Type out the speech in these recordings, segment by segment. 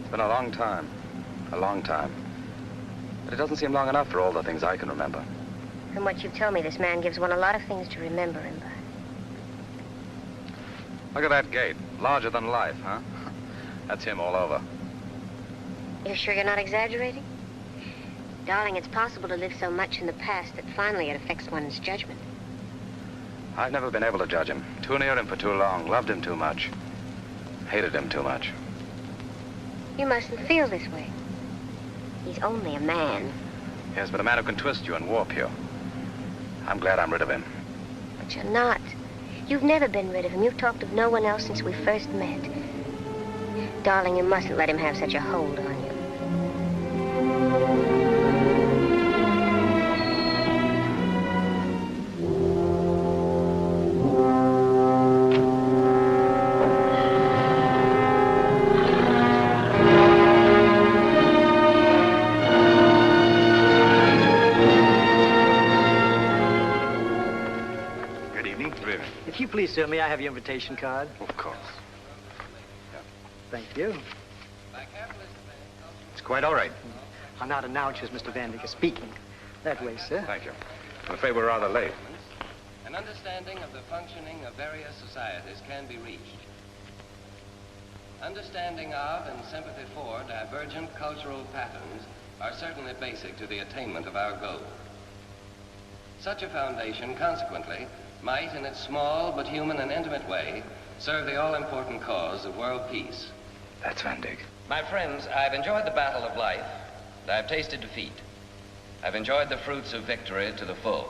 It's been a long time. A long time. But it doesn't seem long enough for all the things I can remember. From what you've told me, this man gives one a lot of things to remember him by. Look at that gate. Larger than life, huh? That's him all over. You're sure you're not exaggerating? Darling, it's possible to live so much in the past that finally it affects one's judgment. I've never been able to judge him. Too near him for too long. Loved him too much. Hated him too much. You mustn't feel this way. He's only a man. Yes, but a man who can twist you and warp you. I'm glad I'm rid of him. But you're not. You've never been rid of him. You've talked of no one else since we first met. Darling, you mustn't let him have such a hold on you. Please, sir, may I have your invitation card? Of course. Yeah. Thank you. It's quite all right. I'll not announce you as Mr. Van Dyke speaking. That way, sir. Thank you. I'm afraid we're rather late. An understanding of the functioning of various societies can be reached. Understanding of and sympathy for divergent cultural patterns are certainly basic to the attainment of our goal. Such a foundation, consequently, might, in its small but human and intimate way, serve the all-important cause of world peace. That's Van Dyke. My friends, I've enjoyed the battle of life, and I've tasted defeat. I've enjoyed the fruits of victory to the full.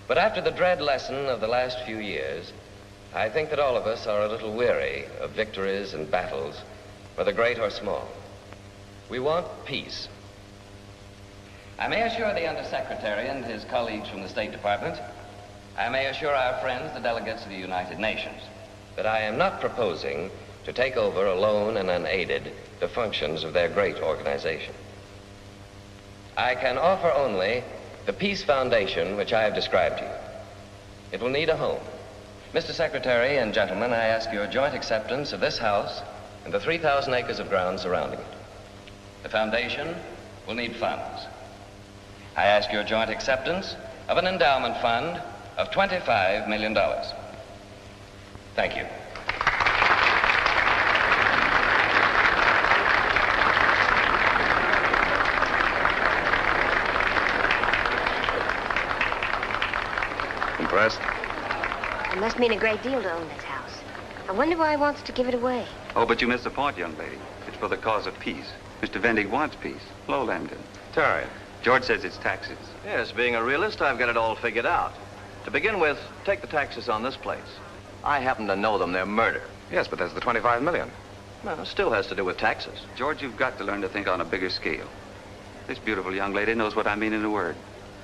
But after the dread lesson of the last few years, I think that all of us are a little weary of victories and battles, whether great or small. We want peace. I may assure the Undersecretary and his colleagues from the State Department, I may assure our friends, the delegates of the United Nations, that I am not proposing to take over alone and unaided the functions of their great organization. I can offer only the peace foundation which I have described to you. It will need a home. Mr. Secretary and gentlemen, I ask your joint acceptance of this house and the 3,000 acres of ground surrounding it. The foundation will need funds. I ask your joint acceptance of an endowment fund of $25 million. Thank you. Impressed? It must mean a great deal to own this house. I wonder why he wants to give it away. Oh, but you missed the point, young lady. It's for the cause of peace. Mr. Van Dyke wants peace. Hello, Langdon. Terry. George says it's taxes. Yes, being a realist, I've got it all figured out. To begin with, take the taxes on this place. I happen to know them. They're murder. Yes, but there's the 25 million. Well, it still has to do with taxes. George, you've got to learn to think on a bigger scale. This beautiful young lady knows what I mean in a word.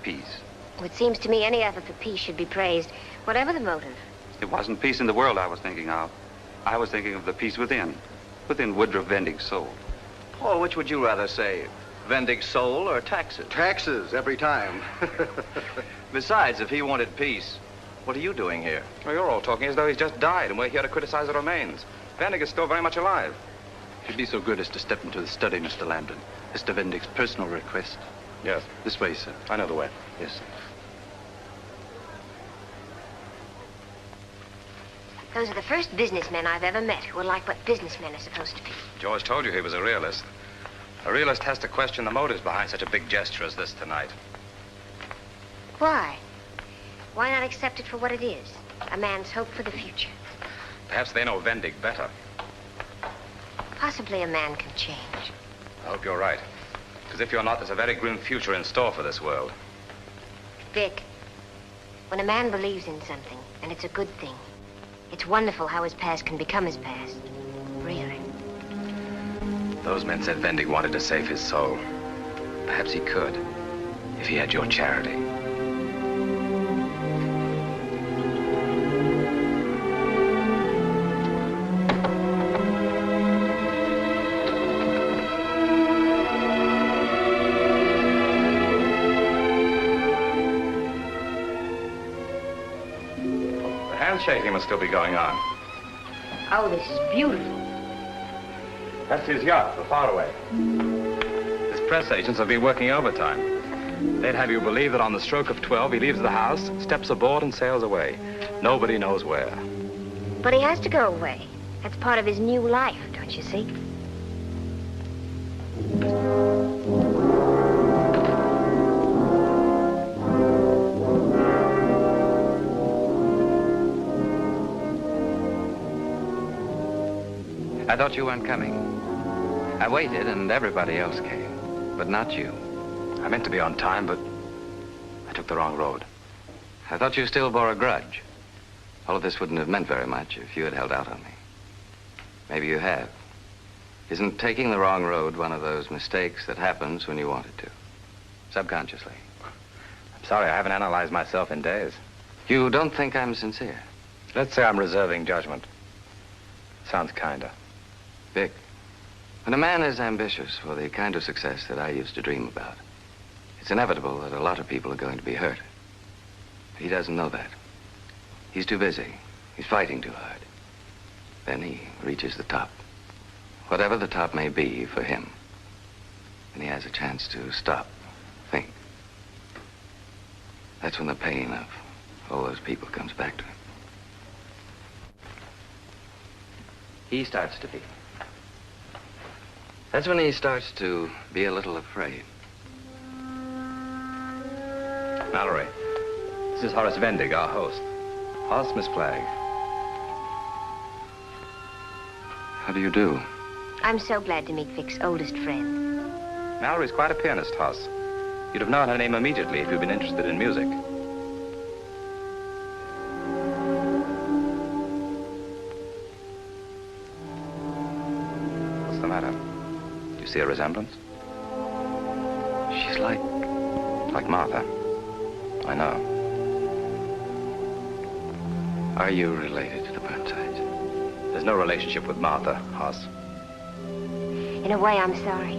Peace. Well, it seems to me any effort for peace should be praised, whatever the motive. It wasn't peace in the world I was thinking of. I was thinking of the peace within Woodruff Van Dyke's soul. Paul, which would you rather say? Van Dyke's soul or taxes? Taxes, every time. Besides, if he wanted peace, what are you doing here? Well, you're all talking as though he's just died, and we're here to criticize the remains. Van Dyke is still very much alive. If you'd be so good as to step into the study, Mr. Lambton. Mr. Van Dyke's personal request. Yes. This way, sir. I know the way. Yes, sir. Those are the first businessmen I've ever met who are like what businessmen are supposed to be. George told you he was a realist. A realist has to question the motives behind such a big gesture as this tonight. Why? Why not accept it for what it is? A man's hope for the future. Perhaps they know Van Dyke better. Possibly a man can change. I hope you're right. Because if you're not, there's a very grim future in store for this world. Vic, when a man believes in something, and it's a good thing, it's wonderful how his past can become his past. Really. Those men said Van Dyke wanted to save his soul. Perhaps he could, if he had your charity. The handshaking must still be going on. Oh, this is beautiful. That's his yacht, the Faraway. His press agents have been working overtime. They'd have you believe that on the stroke of 12, he leaves the house, steps aboard, and sails away. Nobody knows where. But he has to go away. That's part of his new life, don't you see? I thought you weren't coming. I waited and everybody else came, but not you. I meant to be on time, but I took the wrong road. I thought you still bore a grudge. All of this wouldn't have meant very much if you had held out on me. Maybe you have. Isn't taking the wrong road one of those mistakes that happens when you want it to? Subconsciously. I'm sorry, I haven't analyzed myself in days. You don't think I'm sincere? Let's say I'm reserving judgment. Sounds kinder. Vic, when a man is ambitious for the kind of success that I used to dream about, it's inevitable that a lot of people are going to be hurt. He doesn't know that. He's too busy. He's fighting too hard. Then he reaches the top. Whatever the top may be for him. And he has a chance to stop, think. That's when the pain of all those people comes back to him. He starts to be. That's when he starts to be a little afraid. Mallory, this is Horace Vendig, our host. Hoss, Miss Flagg. How do you do? I'm so glad to meet Vic's oldest friend. Mallory's quite a pianist, Hoss. You'd have known her name immediately if you'd been interested in music. What's the matter? Do you see a resemblance? She's like Martha. I know. Are you related to the Burnsides? There's no relationship with Martha, Hoss. In a way, I'm sorry.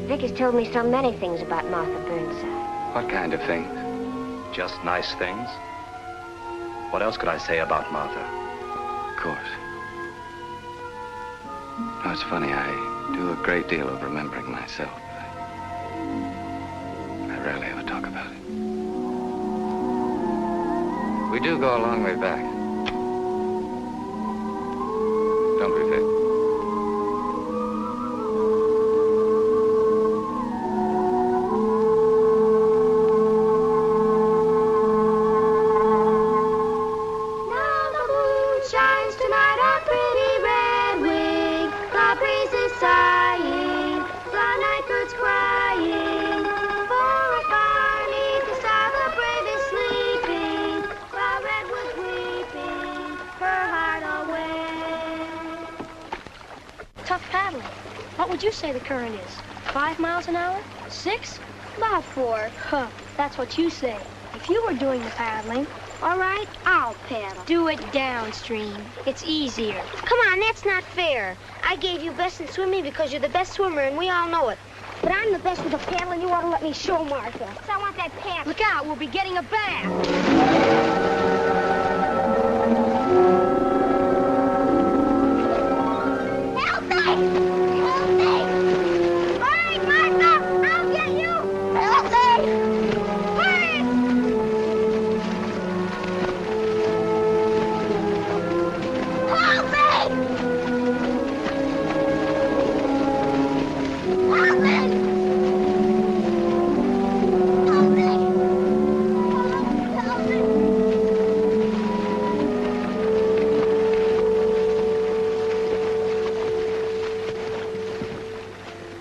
Vic has told me so many things about Martha Burnside. What kind of things? Just nice things? What else could I say about Martha? Of course. No, it's funny. I do a great deal of remembering myself. I rarely ever talk about it. We do go a long way back. Don't we, Vic? Now the moon shines tonight on pretty red wing. The breeze is sighing, the night bird's crying. For a far 'neath the star the brave is sleeping. The redwood's weeping, her heart away. Tough paddling. What would you say the current is? 5 miles an hour? 6? About 4. Huh, that's what you say. If you were doing the paddling, All right, I'll paddle. do it downstream. It's easier. Come on, that's not fair. I gave you best in swimming because you're the best swimmer, and we all know it. But I'm the best with the paddle, and you ought to let me show Martha. So I want that paddle. Look out, we'll be getting a bath. Help me! Help me! All right, Martha, I'll get you. Help me! Hurry! Help me! Help me! Help me! Help me!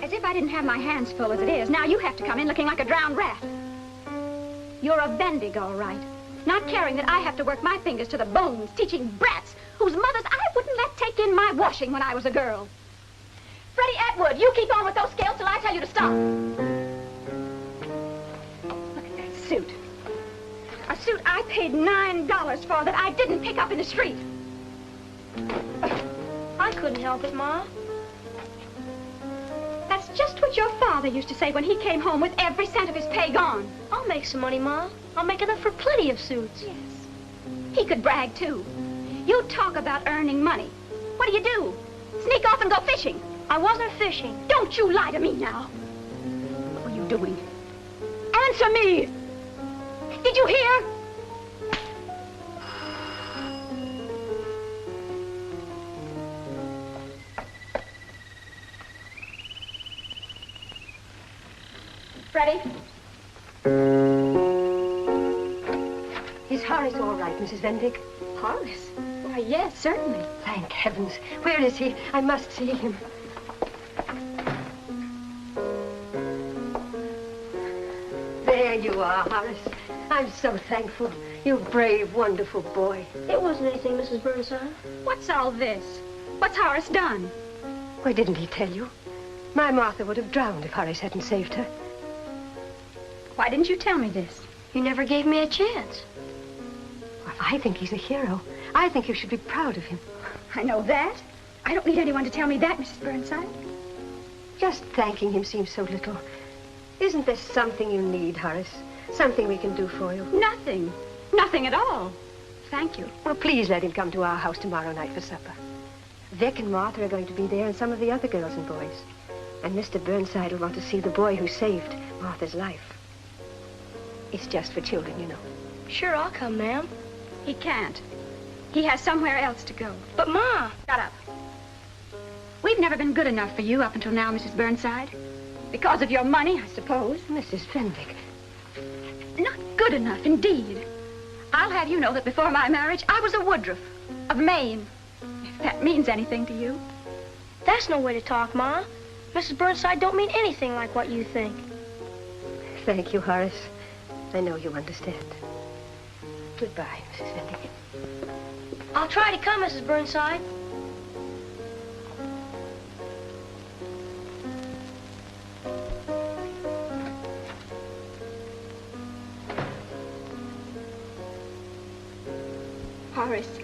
As if I didn't have my hands full as it is. Now you have to come in looking like a drowned rat. You're a Vendig, all right. Not caring that I have to work my fingers to the bones, teaching brats whose mothers I wouldn't let take in my washing when I was a girl. Freddie Atwood, you keep on with those scales till I tell you to stop. Look at that suit. A suit I paid $9 for that I didn't pick up in the street. I couldn't help it, Ma. That's just what your father used to say when he came home with every cent of his pay gone. I'll make some money, Ma. I'll make enough for plenty of suits. Yes. He could brag, too. You talk about earning money. What do? Sneak off and go fishing. I wasn't fishing. Don't you lie to me now. What were you doing? Answer me! Did you hear? Freddie? Is Horace all right, Mrs. Vendick? Horace? Why, yes, certainly. Thank heavens. Where is he? I must see him. There you are, Horace. I'm so thankful. You brave, wonderful boy. It wasn't anything, Mrs. Burnside. What's all this? What's Horace done? Why didn't he tell you? My Martha would have drowned if Horace hadn't saved her. Why didn't you tell me this? You never gave me a chance. Well, I think he's a hero. I think you should be proud of him. I know that. I don't need anyone to tell me that, Mrs. Burnside. Just thanking him seems so little. Isn't there something you need, Horace? Something we can do for you? Nothing. Nothing at all. Thank you. Well, please let him come to our house tomorrow night for supper. Vic and Martha are going to be there, and some of the other girls and boys. And Mr. Burnside will want to see the boy who saved Martha's life. It's just for children, you know. Sure, I'll come, ma'am. He can't. He has somewhere else to go. But, Ma... Shut up. We've never been good enough for you up until now, Mrs. Burnside. Because of your money, I suppose. Mrs. Fenwick. Not good enough, indeed. I'll have you know that before my marriage, I was a Woodruff of Maine. If that means anything to you. That's no way to talk, Ma. Mrs. Burnside don't mean anything like what you think. Thank you, Horace. I know you understand. Goodbye, Mrs. Fenwick. I'll try to come, Mrs. Burnside. Horace,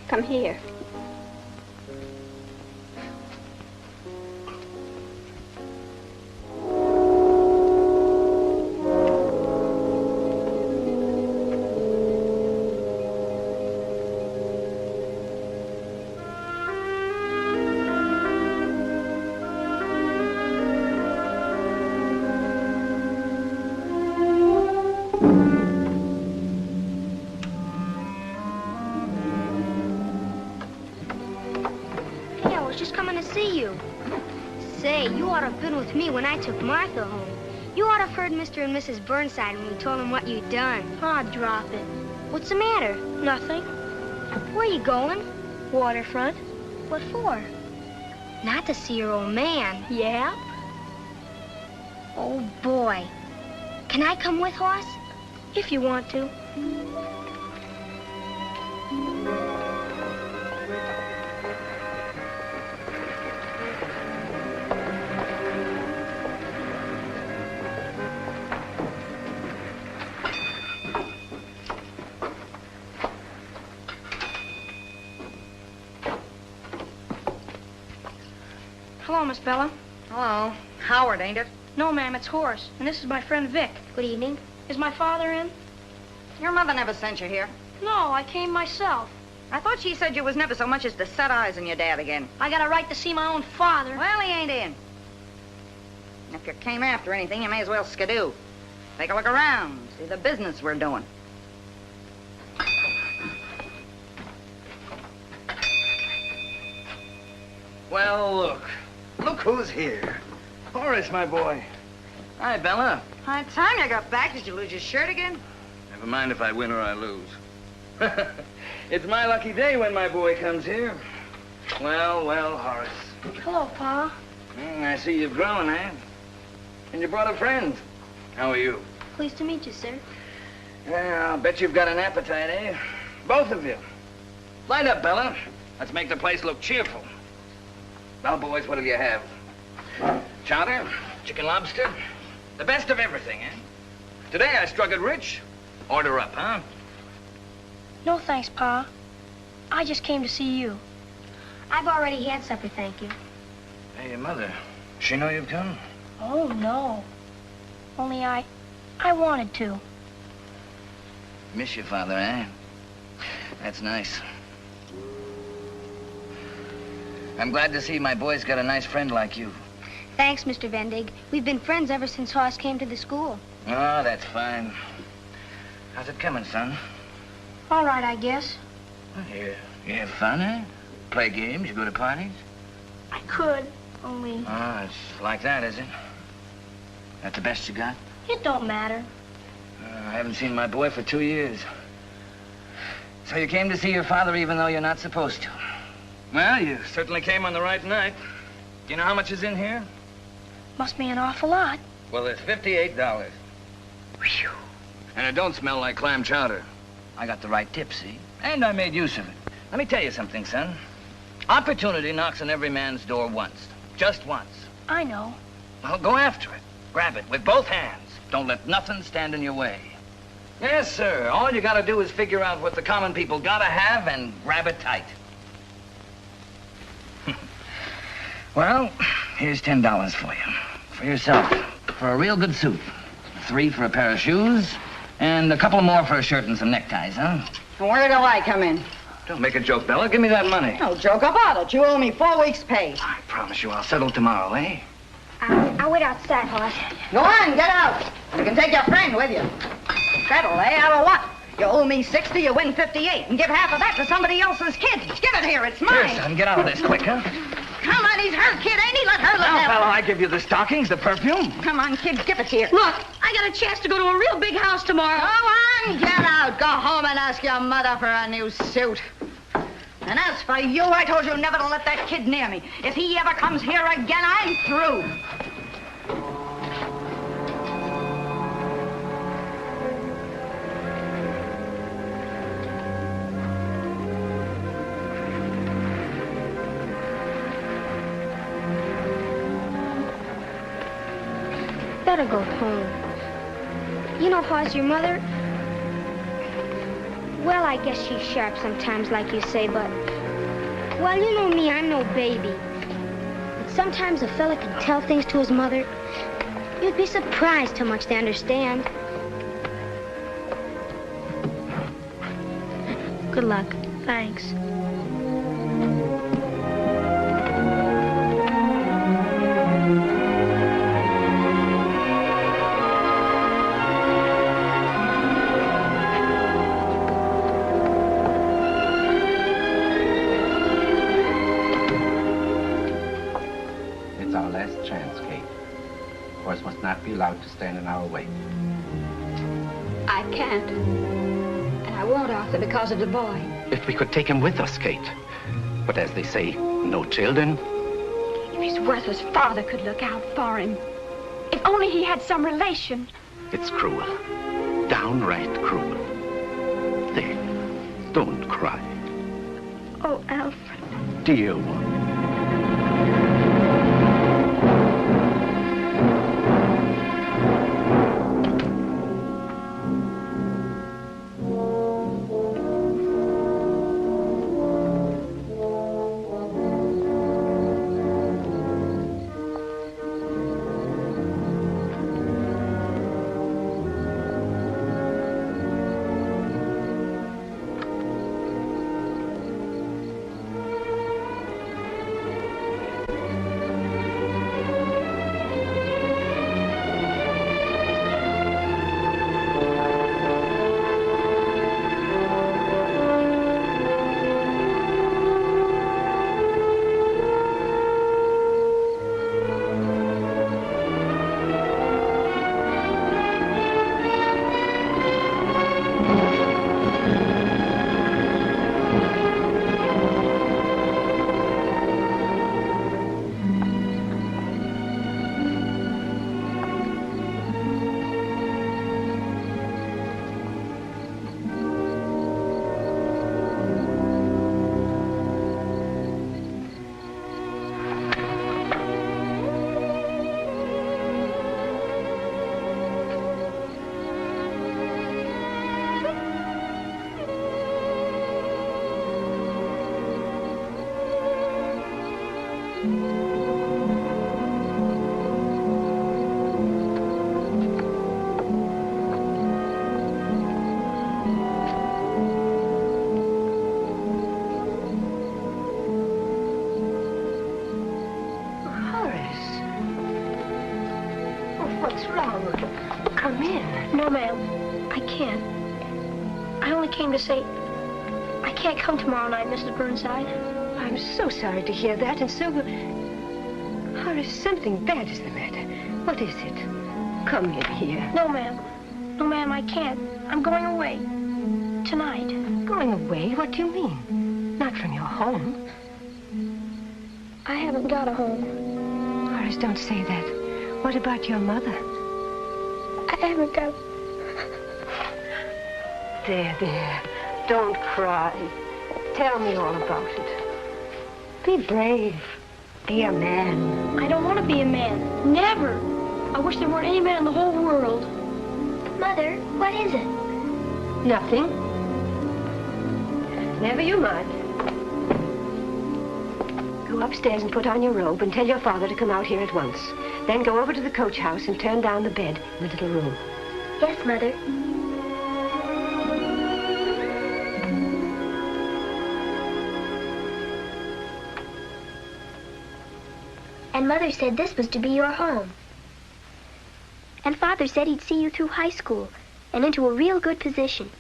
come here. With me when I took Martha home. You ought to have heard Mr. and Mrs. Burnside when you told them what you'd done. Aw, drop it. What's the matter? Nothing. Where are you going? Waterfront. What for? Not to see your old man. Yeah? Oh, boy. Can I come with, Hoss? If you want to. Hello, Miss Bella. Hello. Howard, ain't it? No, ma'am, it's Horace. And this is my friend Vic. Good evening. Is my father in? Your mother never sent you here. No, I came myself. I thought she said you was never so much as to set eyes on your dad again. I got a right to see my own father. Well, he ain't in. If you came after anything, you may as well skidoo. Take a look around, see the business we're doing. Well, look. Look who's here. Horace, my boy. Hi, Bella. High time you got back. Did you lose your shirt again? Never mind if I win or I lose. It's my lucky day when my boy comes here. Well, well, Horace. Hello, Pa. I see you've grown, eh? And you brought a friend. How are you? Pleased to meet you, sir. Yeah, I'll bet you've got an appetite, eh? Both of you. Light up, Bella. Let's make the place look cheerful. Well, boys, what'll you have? Chowder? Chicken lobster? The best of everything, eh? Today I struck it rich. Order up, huh? No, thanks, Pa. I just came to see you. I've already had supper, thank you. Hey, your mother. She know you've come? Oh, no. Only I wanted to. Miss your father, eh? That's nice. I'm glad to see my boy's got a nice friend like you. Thanks, Mr. Vendig. We've been friends ever since Hoss came to the school. Oh, that's fine. How's it coming, son? All right, I guess. Well, you have fun, eh? Play games, you go to parties? I could, only... Oh, it's like that, is it? That the best you got? It don't matter. I haven't seen my boy for 2 years. So you came to see your father even though you're not supposed to? Well, you certainly came on the right night. Do you know how much is in here? Must be an awful lot. Well, there's $58. Whew. And it don't smell like clam chowder. I got the right tip, see? And I made use of it. Let me tell you something, son. Opportunity knocks on every man's door once. Just once. I know. Well, go after it. Grab it with both hands. Don't let nothing stand in your way. Yes, sir. All you gotta do is figure out what the common people gotta have and grab it tight. Well, here's $10 for you. For yourself. For a real good suit. 3 for a pair of shoes. And a couple more for a shirt and some neckties, huh? Where do I come in? Don't make a joke, Bella. Give me that money. No joke about it. You owe me 4 weeks' pay. I promise you I'll settle tomorrow, eh? I'll wait outside, Hoss. Go on, get out. You can take your friend with you. Settle, eh? Out of what? You owe me 60, you win 58, and give half of that to somebody else's kid. Give it here, it's mine. Here, son, get out of this quick, huh? Come on, he's her kid, ain't he? Let her look Now, at fella, I give you the stockings, the perfume. Come on, kid, give it here. Look, I got a chance to go to a real big house tomorrow. Go on, get out. Go home and ask your mother for a new suit. And as for you, I told you never to let that kid near me. If he ever comes here again, I'm through. Better go home. You know, Hoss, your mother... Well, I guess she's sharp sometimes, like you say, but... Well, you know me, I'm no baby. But sometimes a fella can tell things to his mother. You'd be surprised how much they understand. Good luck. Thanks. Not be allowed to stand in our way. I can't. And I won't, Arthur, because of the boy. If we could take him with us, Kate. But as they say, no children. If his worthless father could look out for him. If only he had some relation. It's cruel. Downright cruel. There. Don't cry. Oh, Alfred. Dear one. What's wrong? Come in. No, ma'am. I can't. I only came to say I can't come tomorrow night, Mrs. Burnside. I'm so sorry to hear that, and so... Horace, something bad is the matter. What is it? Come in here. No, ma'am. No, ma'am, I can't. I'm going away. Tonight. Going away? What do you mean? Not from your home. I haven't got a home. Horace, don't say that. What about your mother? I haven't got... There. Don't cry. Tell me all about it. Be brave. Be a man. I don't want to be a man. Never. I wish there weren't any man in the whole world. Mother, what is it? Nothing. Never you mind. Go upstairs and put on your robe and tell your father to come out here at once. Then go over to the coach house and turn down the bed in the little room. Yes, Mother. And Mother said this was to be your home. And Father said he'd see you through high school and into a real good position.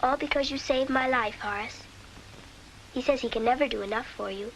All because you saved my life, Horace. He says he can never do enough for you.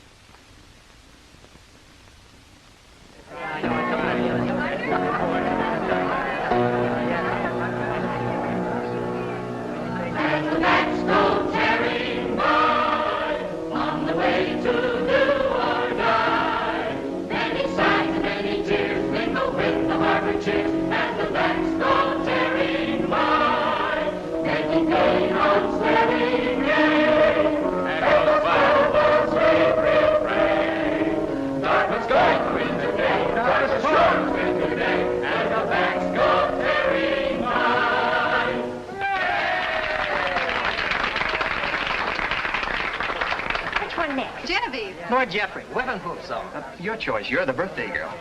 Lord Jeffrey, Weapon Hoop song. Your choice. You're the birthday girl.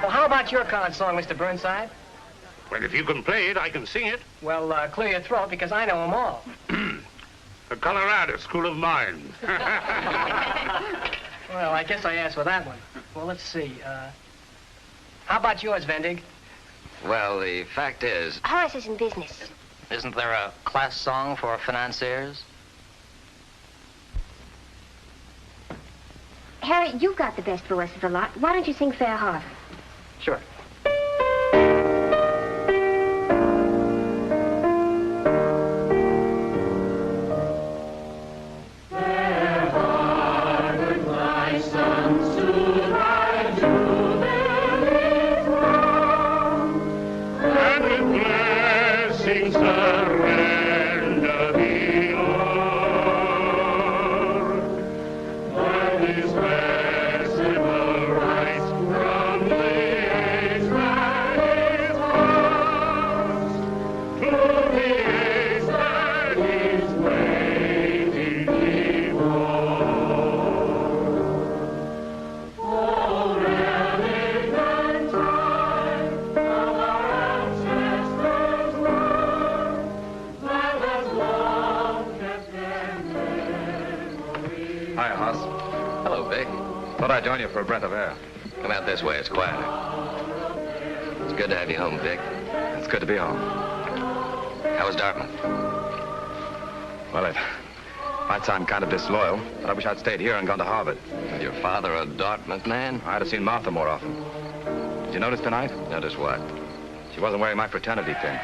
Well, how about your card song, Mr. Burnside? Well, if you can play it, I can sing it. Well, clear your throat, because I know them all. The Colorado School of Mines. Well, I guess I asked for that one. Well, let's see. How about yours, Vendig? Well, the fact is... Horace is in business. Isn't there a class song for financiers? Harry, you've got the best voice of the lot. Why don't you sing Fair Harbor? Sure. I'd join you for a breath of air. Come out this way. It's quieter. It's good to have you home, Vic. It's good to be home. How was Dartmouth? Well, it might sound kind of disloyal, but I wish I'd stayed here and gone to Harvard. With your father a Dartmouth man? I'd have seen Martha more often. Did you notice tonight? Notice what? She wasn't wearing my fraternity pin.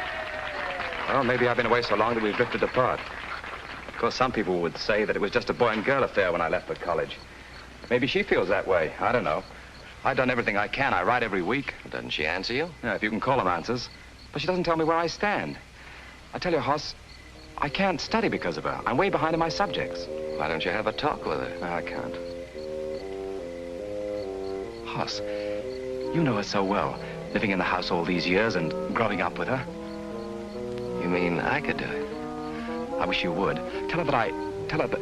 Well, maybe I've been away so long that we've drifted apart. Of course, some people would say that it was just a boy and girl affair when I left for college. Maybe she feels that way. I don't know. I've done everything I can. I write every week. Doesn't she answer you? Yeah, if you can call them answers. But she doesn't tell me where I stand. I tell you, Hoss, I can't study because of her. I'm way behind in my subjects. Why don't you have a talk with her? No, I can't. Hoss, you know her so well, living in the house all these years and growing up with her. You mean I could do it? I wish you would. Tell her that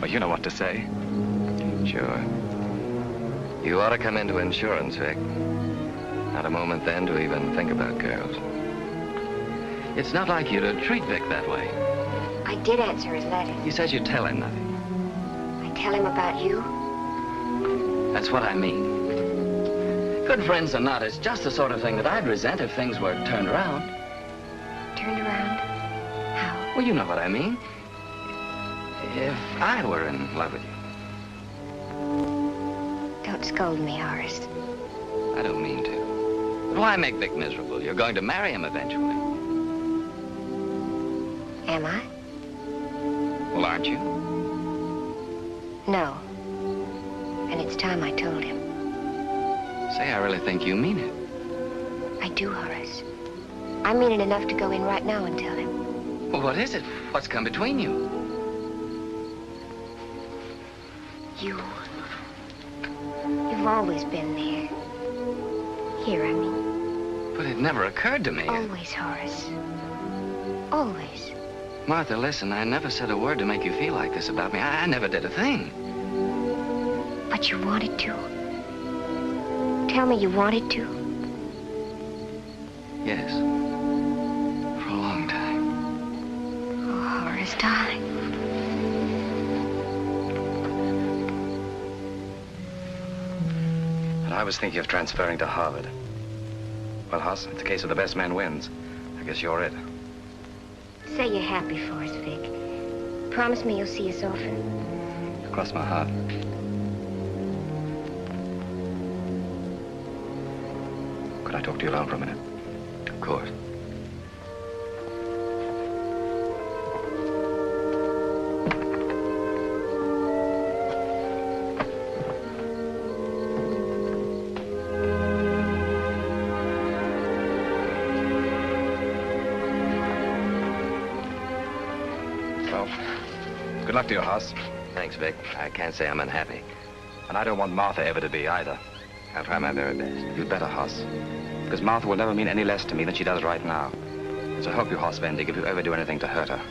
well, you know what to say. Sure. You ought to come into insurance, Vic. Not a moment then to even think about girls. It's not like you to treat Vic that way. I did answer his letter. He says you tell him nothing. I tell him about you? That's what I mean. Good friends or not, it's just the sort of thing that I'd resent if things were turned around. Turned around? How? Well, you know what I mean. If I were in love with you. Don't scold me, Horace. I don't mean to. But why make Vic miserable? You're going to marry him eventually. Am I? Well, aren't you? No. And it's time I told him. Say, I really think you mean it. I do, Horace. I mean it enough to go in right now and tell him. Well, what is it? What's come between you? You've always been there. Here, I mean. But it never occurred to me. Always, Horace. Always. Martha, listen, I never said a word to make you feel like this about me. I never did a thing. But you wanted to. Tell me you wanted to. Yes. For a long time. Oh, Horace, darling. And I was thinking of transferring to Harvard. Well, Hoss, it's a case of the best man wins. I guess you're it. Say you're happy for us, Vic. Promise me you'll see us often. Cross my heart. Could I talk to you alone for a minute? Of course. Good luck to you, Hoss. Thanks, Vic. I can't say I'm unhappy. And I don't want Martha ever to be either. I'll try my very best. You'd better, Hoss. Because Martha will never mean any less to me than she does right now. So help you, Hoss Vendig, if you ever do anything to hurt her.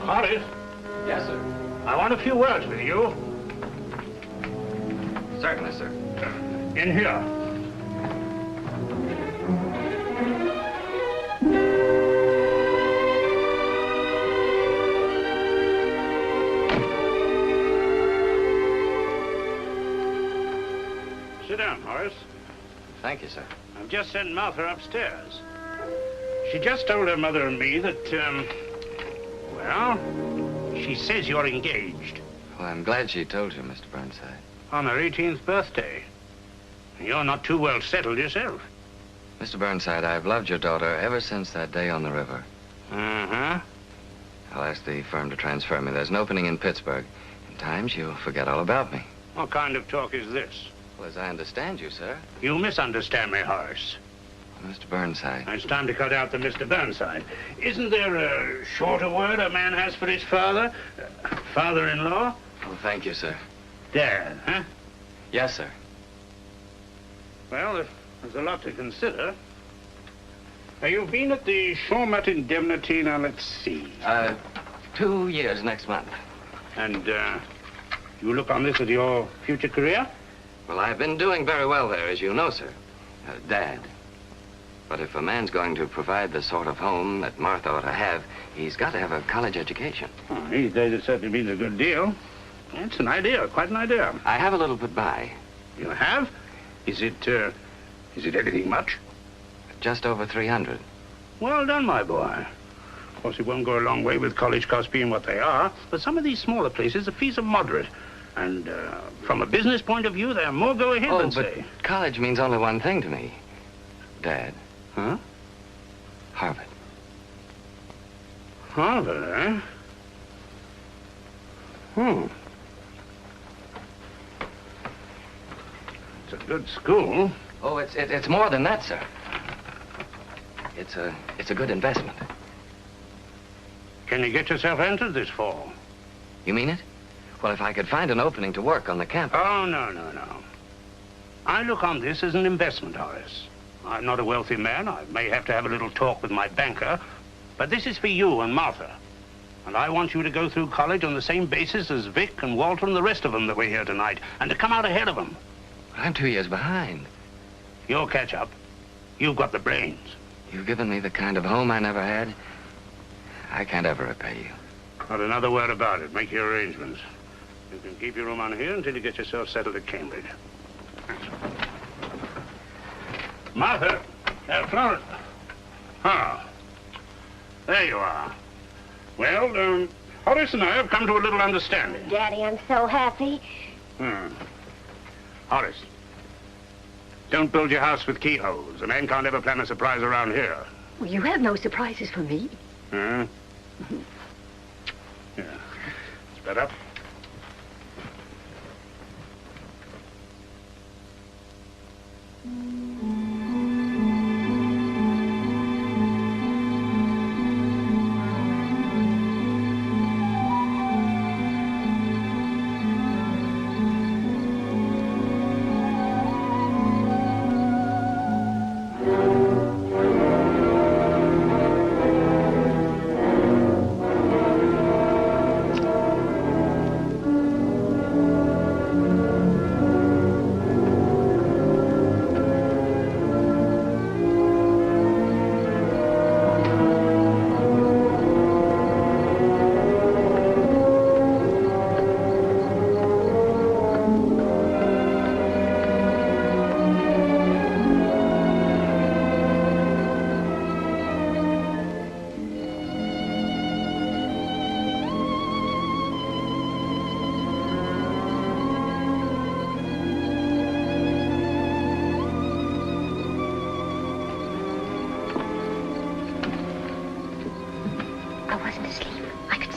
Horace? Yes, sir. I want a few words with you. Certainly, sir. In here. Sit down, Horace. Thank you, sir. I've just sent Martha upstairs. She just told her mother and me that, well, she says you're engaged. Well, I'm glad she told you, Mr. Burnside. On her 18th birthday. You're not too well settled yourself. Mr. Burnside, I've loved your daughter ever since that day on the river. Uh-huh. I'll ask the firm to transfer me. There's an opening in Pittsburgh. In time, she'll forget all about me. What kind of talk is this? Well, as I understand you, sir. You misunderstand me, Horace. Mr. Burnside. It's time to cut out the Mr. Burnside. Isn't there a shorter word a man has for his father? Father-in-law? Oh, thank you, sir. Dad, huh? Yes, sir. Well, there's a lot to consider. Now, you've been at the Shawmut Indemnity, now, let's see. 2 years next month. And, you look on this as your future career? Well, I've been doing very well there, as you know, sir. Dad. But if a man's going to provide the sort of home that Martha ought to have, he's got to have a college education. Oh, these days it certainly means a good deal. It's an idea, quite an idea. I have a little put by. You have? Is it anything much? Just over 300. Well done, my boy. Of course, it won't go a long way with college costs being what they are, but some of these smaller places, the fees are moderate. And from a business point of view, they're more go-ahead than but say. College means only one thing to me. Dad. Huh? Harvard. Harvard, eh? It's a good school. Oh, it's more than that, sir. It's a good investment. Can you get yourself entered this fall? You mean it? Well, if I could find an opening to work on the campus. Oh, no. I look on this as an investment, Horace. I'm not a wealthy man. I may have to have a little talk with my banker. But this is for you and Martha. And I want you to go through college on the same basis as Vic and Walter and the rest of them that were here tonight, and to come out ahead of them. I'm 2 years behind. You'll catch up. You've got the brains. You've given me the kind of home I never had. I can't ever repay you. Not another word about it. Make your arrangements. You can keep your room on here until you get yourself settled at Cambridge. Martha, Florence. Ah, there you are. Well, Horace and I have come to a little understanding. Daddy, I'm so happy. Horace, don't build your house with keyholes. A man can't ever plan a surprise around here. Well, you have no surprises for me. Huh? Yeah. Spread up.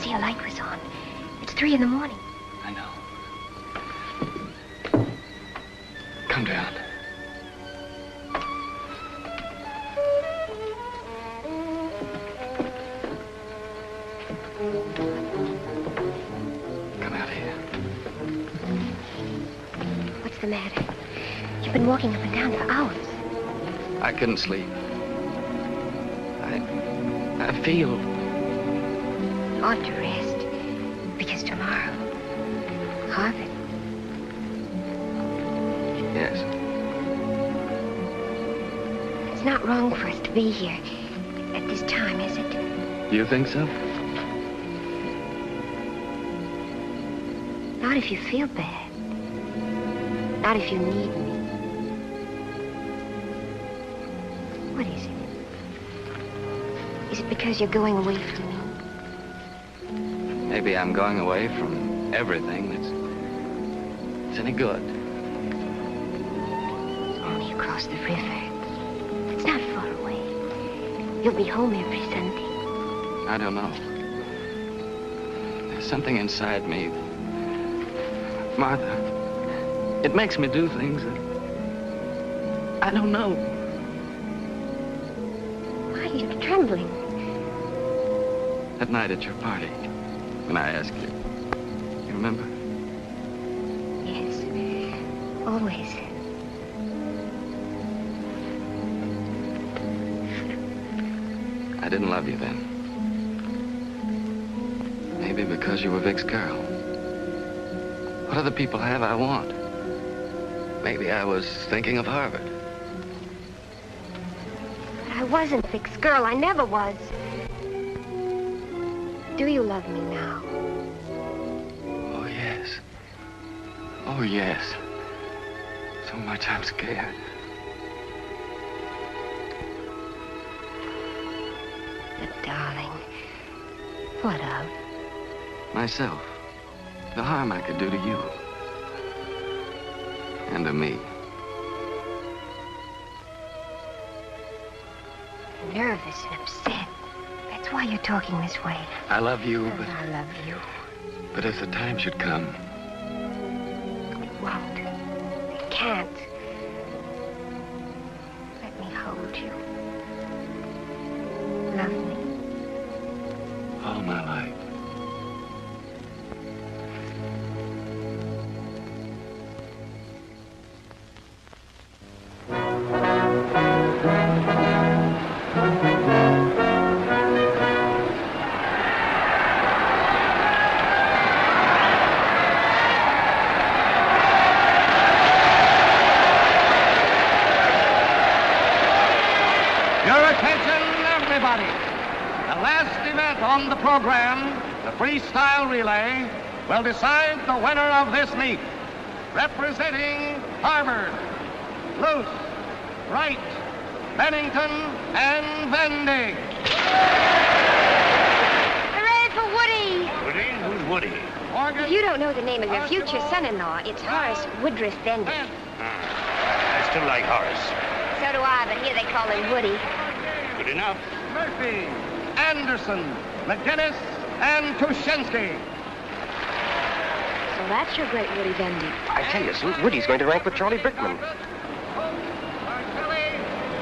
The light was on. It's 3 in the morning. I know. Come down. Come out here. What's the matter? You've been walking up and down for hours. I couldn't sleep. I feel... Ought to rest. Because tomorrow, Harvard. Yes. It's not wrong for us to be here at this time, is it? Do you think so? Not if you feel bad. Not if you need me. What is it? Is it because you're going away from me? Maybe I'm going away from everything that's any good. Only across the river. It's not far away. You'll be home every Sunday. I don't know. There's something inside me. Martha, it makes me do things that I don't know. Why are you trembling? That night at your party, when I asked you. You remember? Yes. Always. I didn't love you then. Maybe because you were Vic's girl. What other people have, I want. Maybe I was thinking of Harvard. But I wasn't Vic's girl. I never was. Do you love me now? Oh, yes. Oh, yes. So much I'm scared. But, darling, what of? Myself. The harm I could do to you. And to me. Nervous and upset. That's why you're talking this way. I love you, but... I love you. But if the time should come... It won't. It can't. Let me hold you. Love me. All my life. program, the freestyle relay, will decide the winner of this meet. Representing Harvard, Luce, Wright, Bennington, and Vendig. Hooray for Woody! Woody? Who's Woody? If you don't know the name of your future son-in-law, it's Horace Woodruff Vendig. I still like Horace. So do I, but here they call him Woody. Good enough. Murphy, Anderson, McGinnis, and Tuschinski. So that's your great Woody Vendig. I tell you, Sue, Woody's going to rank with Charlie Brickman.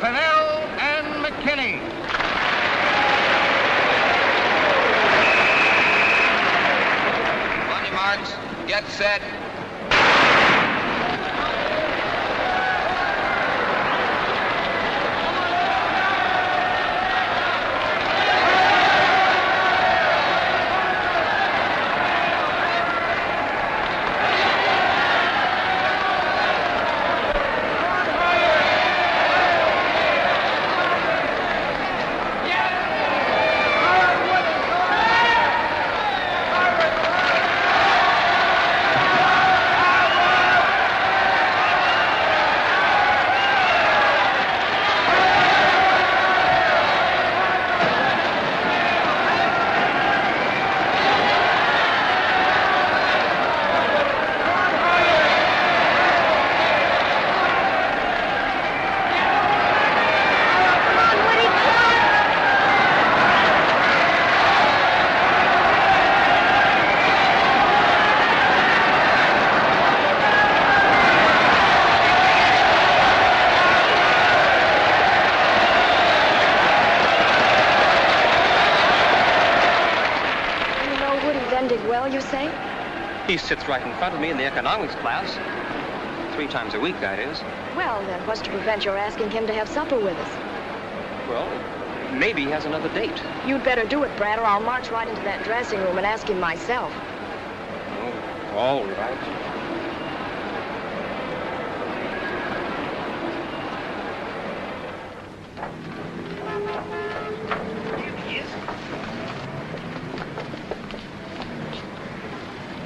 Fennell, and McKinney. On your marks, get set. He sits right in front of me in the economics class. 3 times a week, that is. Well, then what's to prevent your asking him to have supper with us? Well, maybe he has another date. You'd better do it, Brad, or I'll march right into that dressing room and ask him myself. Oh, all right.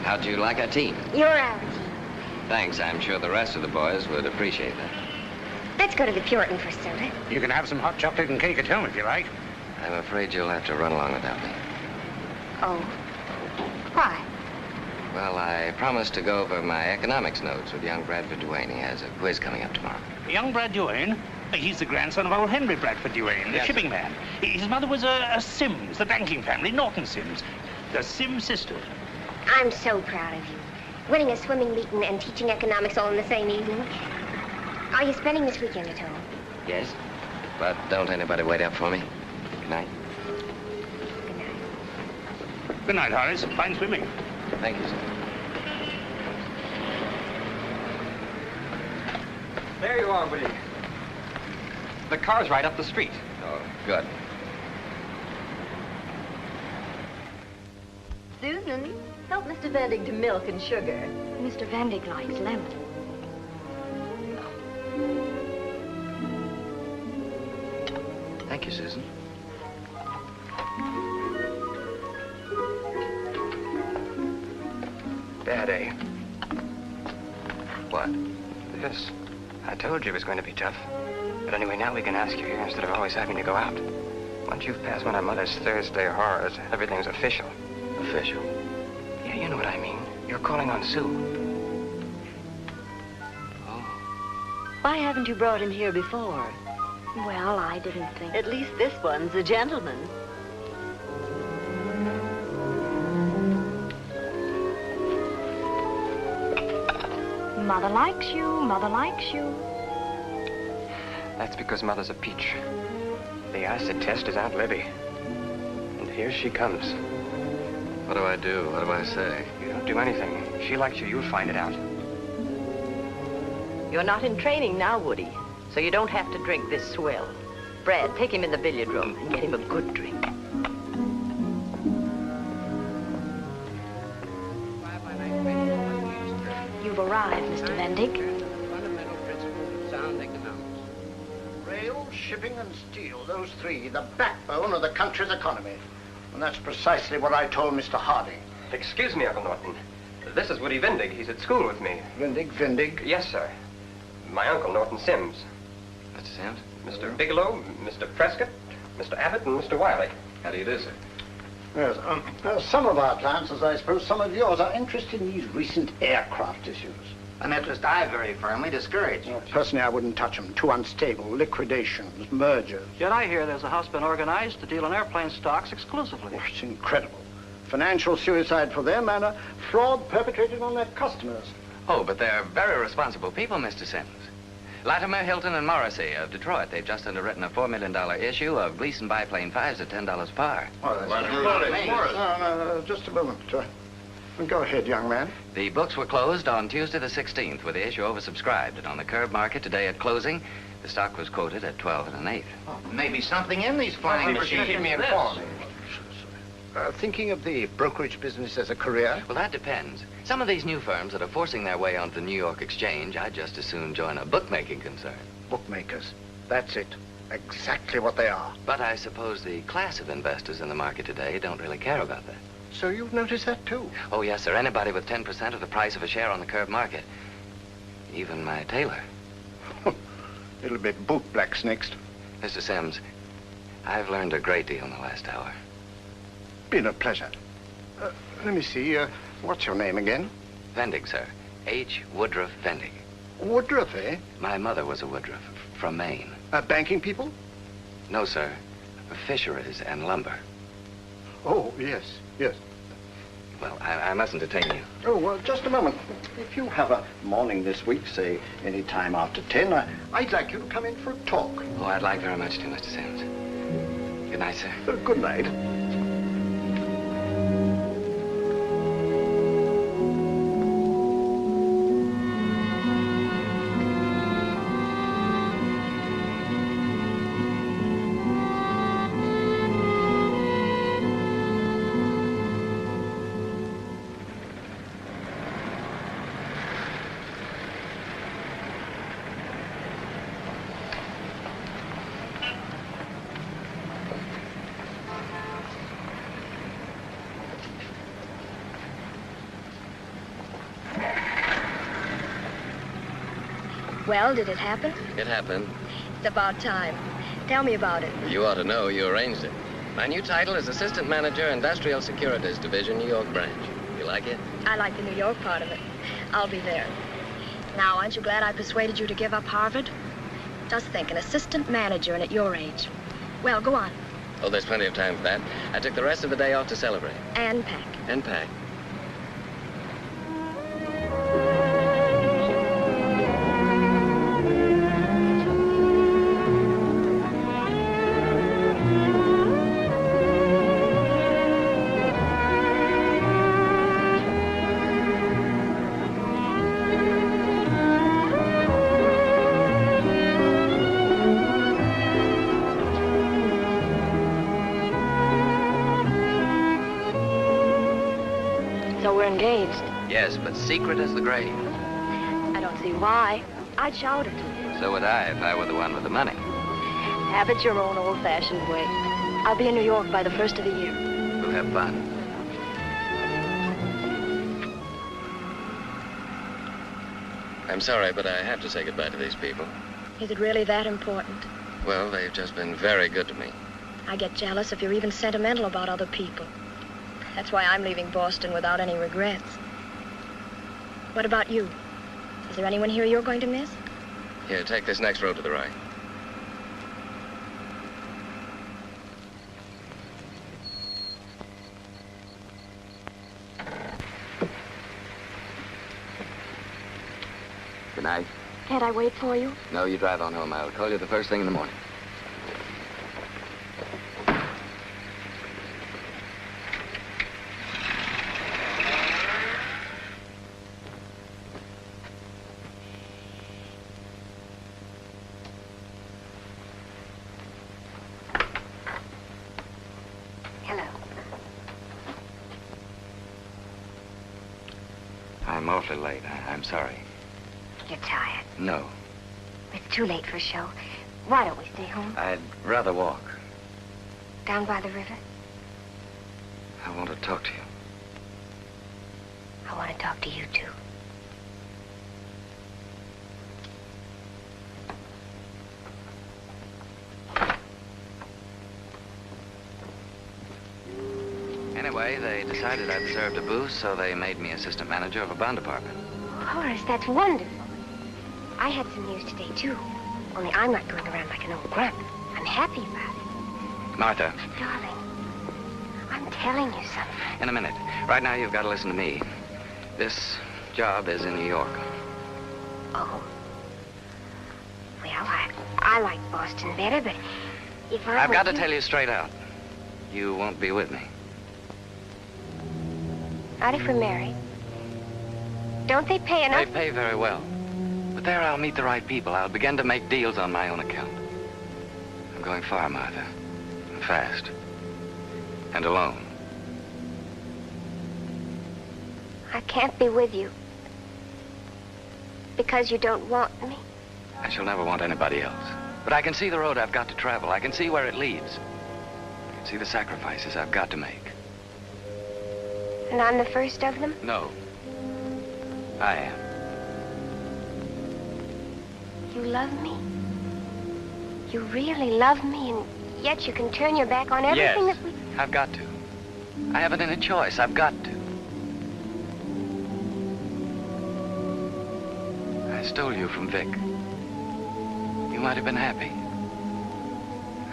How'd you like our team? You're our team. Thanks. I'm sure the rest of the boys would appreciate that. Let's go to the Puritan for soda. You can have some hot chocolate and cake at home if you like. I'm afraid you'll have to run along without me. Oh. Why? Well, I promised to go over my economics notes with young Bradford Duane. He has a quiz coming up tomorrow. Young Brad Duane? He's the grandson of old Henry Bradford Duane, the shipping man. His mother was a Sims, the banking family, Norton Sims. The Sims sisters. I'm so proud of you. Winning a swimming meet and teaching economics all in the same evening. Are you spending this weekend at home? Yes. But don't anybody wait up for me. Good night. Good night, Horace. Fine swimming. Thank you, sir. There you are, Woody. The car's right up the street. Oh, good. Susan, help Mr. Vendig to milk and sugar. Mr. Vendig likes lemon. Thank you, Susan. Bad, eh? What? This. I told you it was going to be tough. But anyway, now we can ask you here instead of always having to go out. Once you've passed one of Mother's Thursday horrors, everything's official. Official? Yeah, you know what I mean. You're calling on Sue. Why haven't you brought him here before? Well, I didn't think... At least this one's a gentleman. Mother likes you, Mother likes you. That's because Mother's a peach. The acid test is Aunt Libby. And here she comes. What do I do? What do I say? You don't do anything. She likes you. You'll find it out. You're not in training now, Woody, so you don't have to drink this swill. Brad, take him in the billiard room and get him a good drink. You've arrived, Mr. Vendig. Fundamental principles of sound economics. Rail, shipping, and steel, those three, the backbone of the country's economy. And that's precisely what I told Mr. Harding. Excuse me, Uncle Norton. This is Woody Vindig. He's at school with me. Vindig? Yes, sir. My uncle, Norton Sims. Mr. Sims? Mr. Bigelow, Mr. Prescott, Mr. Abbott, and Mr. Wiley. How do you do, sir? Yes, some of our clients, as I suppose some of yours, are interested in these recent aircraft issues. An interest I very firmly discourage. Personally, I wouldn't touch them. Too unstable. Liquidations, mergers. Yet I hear there's a house been organized to deal in airplane stocks exclusively. Oh, it's incredible. Financial suicide for them and a fraud perpetrated on their customers. Oh, but they're very responsible people, Mr. Sims. Latimer, Hilton, and Morrissey of Detroit. They've just underwritten a $4 million issue of Gleason biplane 5s at $10 par. Oh, that's No, just a moment. Go ahead, young man. The books were closed on Tuesday the 16th with the issue oversubscribed. And on the curb market today at closing, the stock was quoted at 12 1/8. Oh, maybe something in these flying machines. Keep me informed. Thinking of the brokerage business as a career? Well, that depends. Some of these new firms that are forcing their way onto the New York Exchange, I'd just as soon join a bookmaking concern. Bookmakers. That's it. Exactly what they are. But I suppose the class of investors in the market today don't really care about that. So you've noticed that, too? Oh, yes, sir. Anybody with 10% of the price of a share on the curb market. Even my tailor. It'll be bootblacks next. Mr. Sims, I've learned a great deal in the last hour. Been a pleasure. Let me see. What's your name again? Vendig, sir. H. Woodruff Vendig. Woodruff, eh? My mother was a Woodruff from Maine. Banking people? No, sir. Fisheries and lumber. Oh, yes, yes. Well, I mustn't detain you. Oh, well, just a moment. If you have a morning this week, say any time after 10, I'd like you to come in for a talk. Oh, I'd like very much to, Mr. Sims. Good night, sir. Good night. Well, did it happen? It happened. It's about time. Tell me about it. You ought to know. You arranged it. My new title is Assistant Manager, Industrial Securities Division, New York Branch. You like it? I like the New York part of it. I'll be there. Now, aren't you glad I persuaded you to give up Harvard? Just think, an assistant manager and at your age. Well, go on. Oh, there's plenty of time for that. I took the rest of the day off to celebrate. And pack. And pack. Engaged. Yes, but secret as the grave. I don't see why. I'd shout it. So would I if I were the one with the money. Have it your own old-fashioned way. I'll be in New York by the 1st of the year. We'll have fun. I'm sorry, but I have to say goodbye to these people. Is it really that important? Well, they've just been very good to me. I get jealous if you're even sentimental about other people. That's why I'm leaving Boston without any regrets. What about you? Is there anyone here you're going to miss? Here, take this next road to the right. Good night. Can't I wait for you? No, you drive on home. I'll call you the first thing in the morning. I'm awfully late. I'm sorry. You're tired. No, It's too late for a show. Why don't we stay home? I'd rather walk. Down by the river? I want to talk to you. I want to talk to you, too. Anyway, they decided I deserved a boost, so they made me assistant manager of a bond department. Horace, that's wonderful. I had some news today, too. Only I'm not going around like an old grump. I'm happy about it. Martha, Darling, I'm telling you something. in a minute. Right now, you've got to listen to me. This job is in New York. Oh. Well, I like Boston better, but if I've got to tell you straight out. You won't be with me. Not if we're married. Don't they pay enough? They pay very well. But there I'll meet the right people. I'll begin to make deals on my own account. I'm going far, Martha. And fast. And alone. I can't be with you. Because you don't want me. I shall never want anybody else. But I can see the road I've got to travel. I can see where it leads. I can see the sacrifices I've got to make. And I'm the first of them? No. I am. You love me? You really love me, and yet you can turn your back on everything Yes, that we... I've got to. I haven't any choice. I've got to. I stole you from Vic. You might have been happy.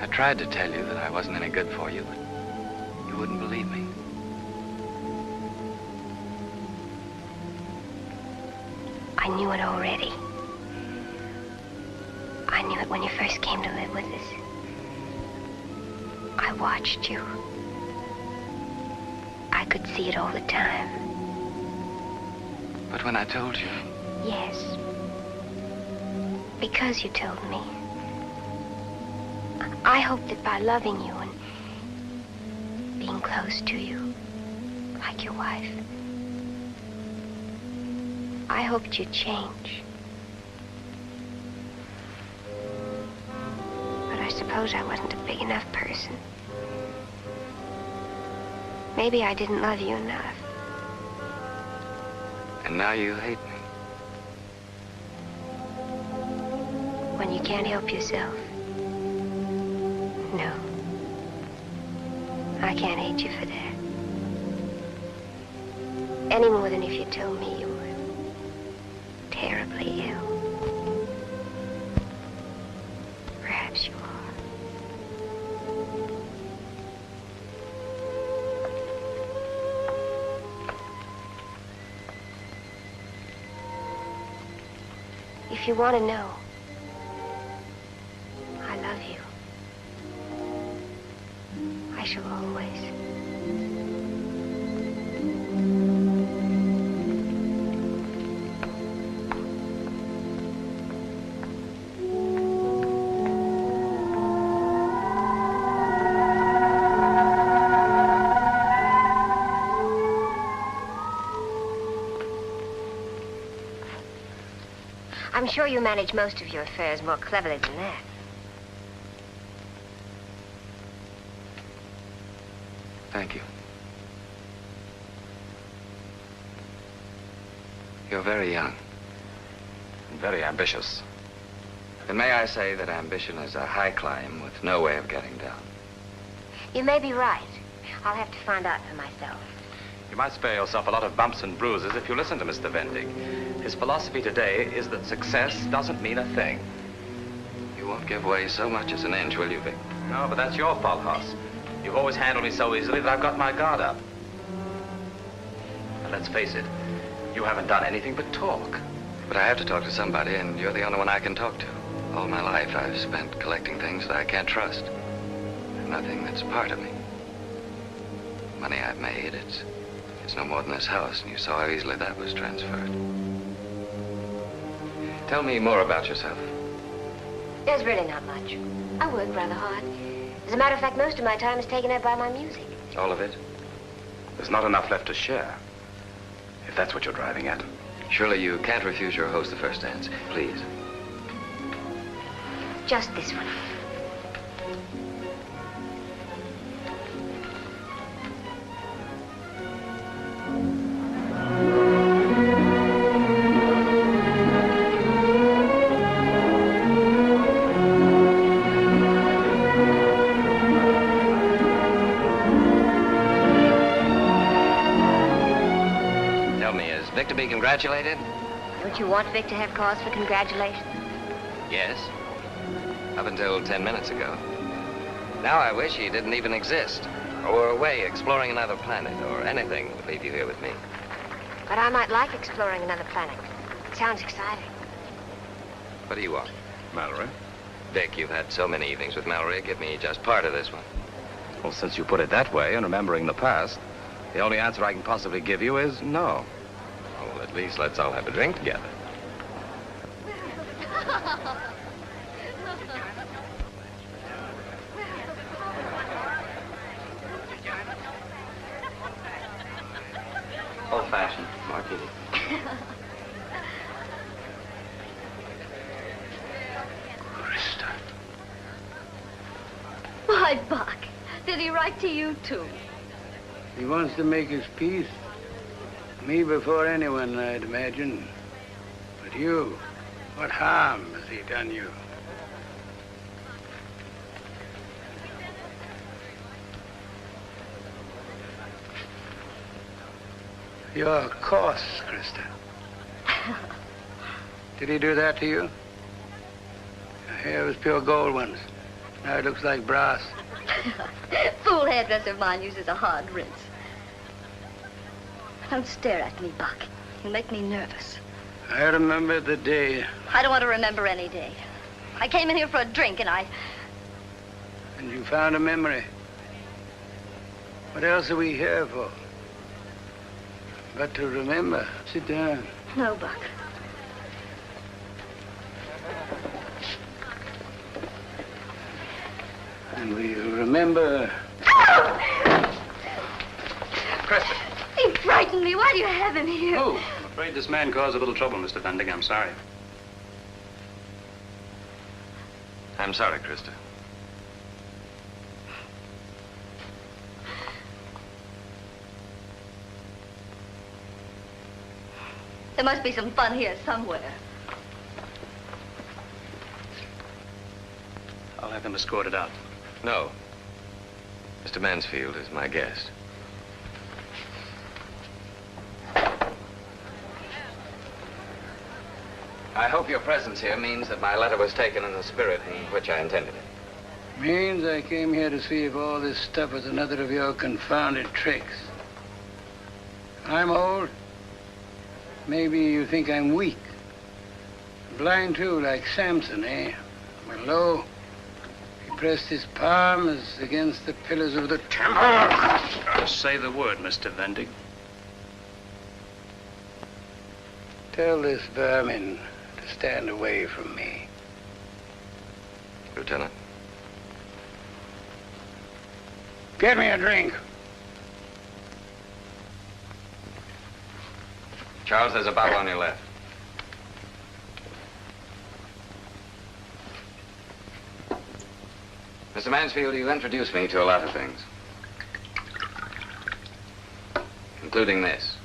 I tried to tell you that I wasn't any good for you, but you wouldn't believe me. I knew it already. I knew it when you first came to live with us. I watched you. I could see it all the time. But when I told you... Yes. Because you told me. I hoped that by loving you and being close to you, like your wife, I hoped you'd change. But I suppose I wasn't a big enough person. Maybe I didn't love you enough. And now you hate me. When you can't help yourself. No. I can't hate you for that. Any more than if you told me you were terribly ill. Perhaps you are. If you want to know, I love you. I shall always. I'm sure you manage most of your affairs more cleverly than that. Thank you. You're very young. And very ambitious. And may I say that ambition is a high climb with no way of getting down. You may be right. I'll have to find out for myself. You might spare yourself a lot of bumps and bruises if you listen to Mr. Vendig. His philosophy today is that success doesn't mean a thing. You won't give way so much as an inch, will you, Vic? No, but that's your fault, Hoss. You've always handled me so easily that I've got my guard up. And let's face it, you haven't done anything but talk. But I have to talk to somebody, and you're the only one I can talk to. All my life, I've spent collecting things that I can't trust. Nothing that's part of me. Money I've made, it's no more than this house, and you saw how easily that was transferred. Tell me more about yourself. There's really not much. I work rather hard. As a matter of fact, most of my time is taken up by my music. All of it? There's not enough left to share, if that's what you're driving at. Surely you can't refuse your host the first dance. Please. Just this one. be congratulated? Don't you want Vic to have cause for congratulations? Yes. Up until 10 minutes ago. Now I wish he didn't even exist. Or were away exploring another planet, or anything that would leave you here with me. But I might like exploring another planet. It sounds exciting. What do you want? Mallory? Vic, you've had so many evenings with Mallory. Give me just part of this one. Well, since you put it that way, and remembering the past, the only answer I can possibly give you is no. Well, at least let's all have a drink together. Old-fashioned martini. Why, Buck, did he write to you, too? He wants to make his peace. Me before anyone, I'd imagine. But you, what harm has he done you? You're coarse, Krista. Did he do that to you? Your hair was pure gold once. Now it looks like brass. Fool hairdresser of mine uses a hard rinse. Don't stare at me, Buck. You make me nervous. I remember the day. I don't want to remember any day. I came in here for a drink, and And you found a memory. What else are we here for? But to remember. Sit down. No, Buck. And we remember. Krista. He frightened me. Why do you have him here? Oh, I'm afraid this man caused a little trouble, Mr. Vending. I'm sorry. I'm sorry, Krista. There must be some fun here somewhere. I'll have them escorted out. No. Mr. Mansfield is my guest. I hope your presence here means that my letter was taken in the spirit in which I intended it. Means I came here to see if all this stuff was another of your confounded tricks. I'm old. Maybe you think I'm weak. Blind, too, like Samson, eh? But lo, he pressed his palms against the pillars of the temple. Just say the word, Mr. Vending. Tell this vermin to stand away from me. Lieutenant. Get me a drink. Charles, there's a bottle on your left. Mr. Mansfield, you introduced me to a lot of things. Including this.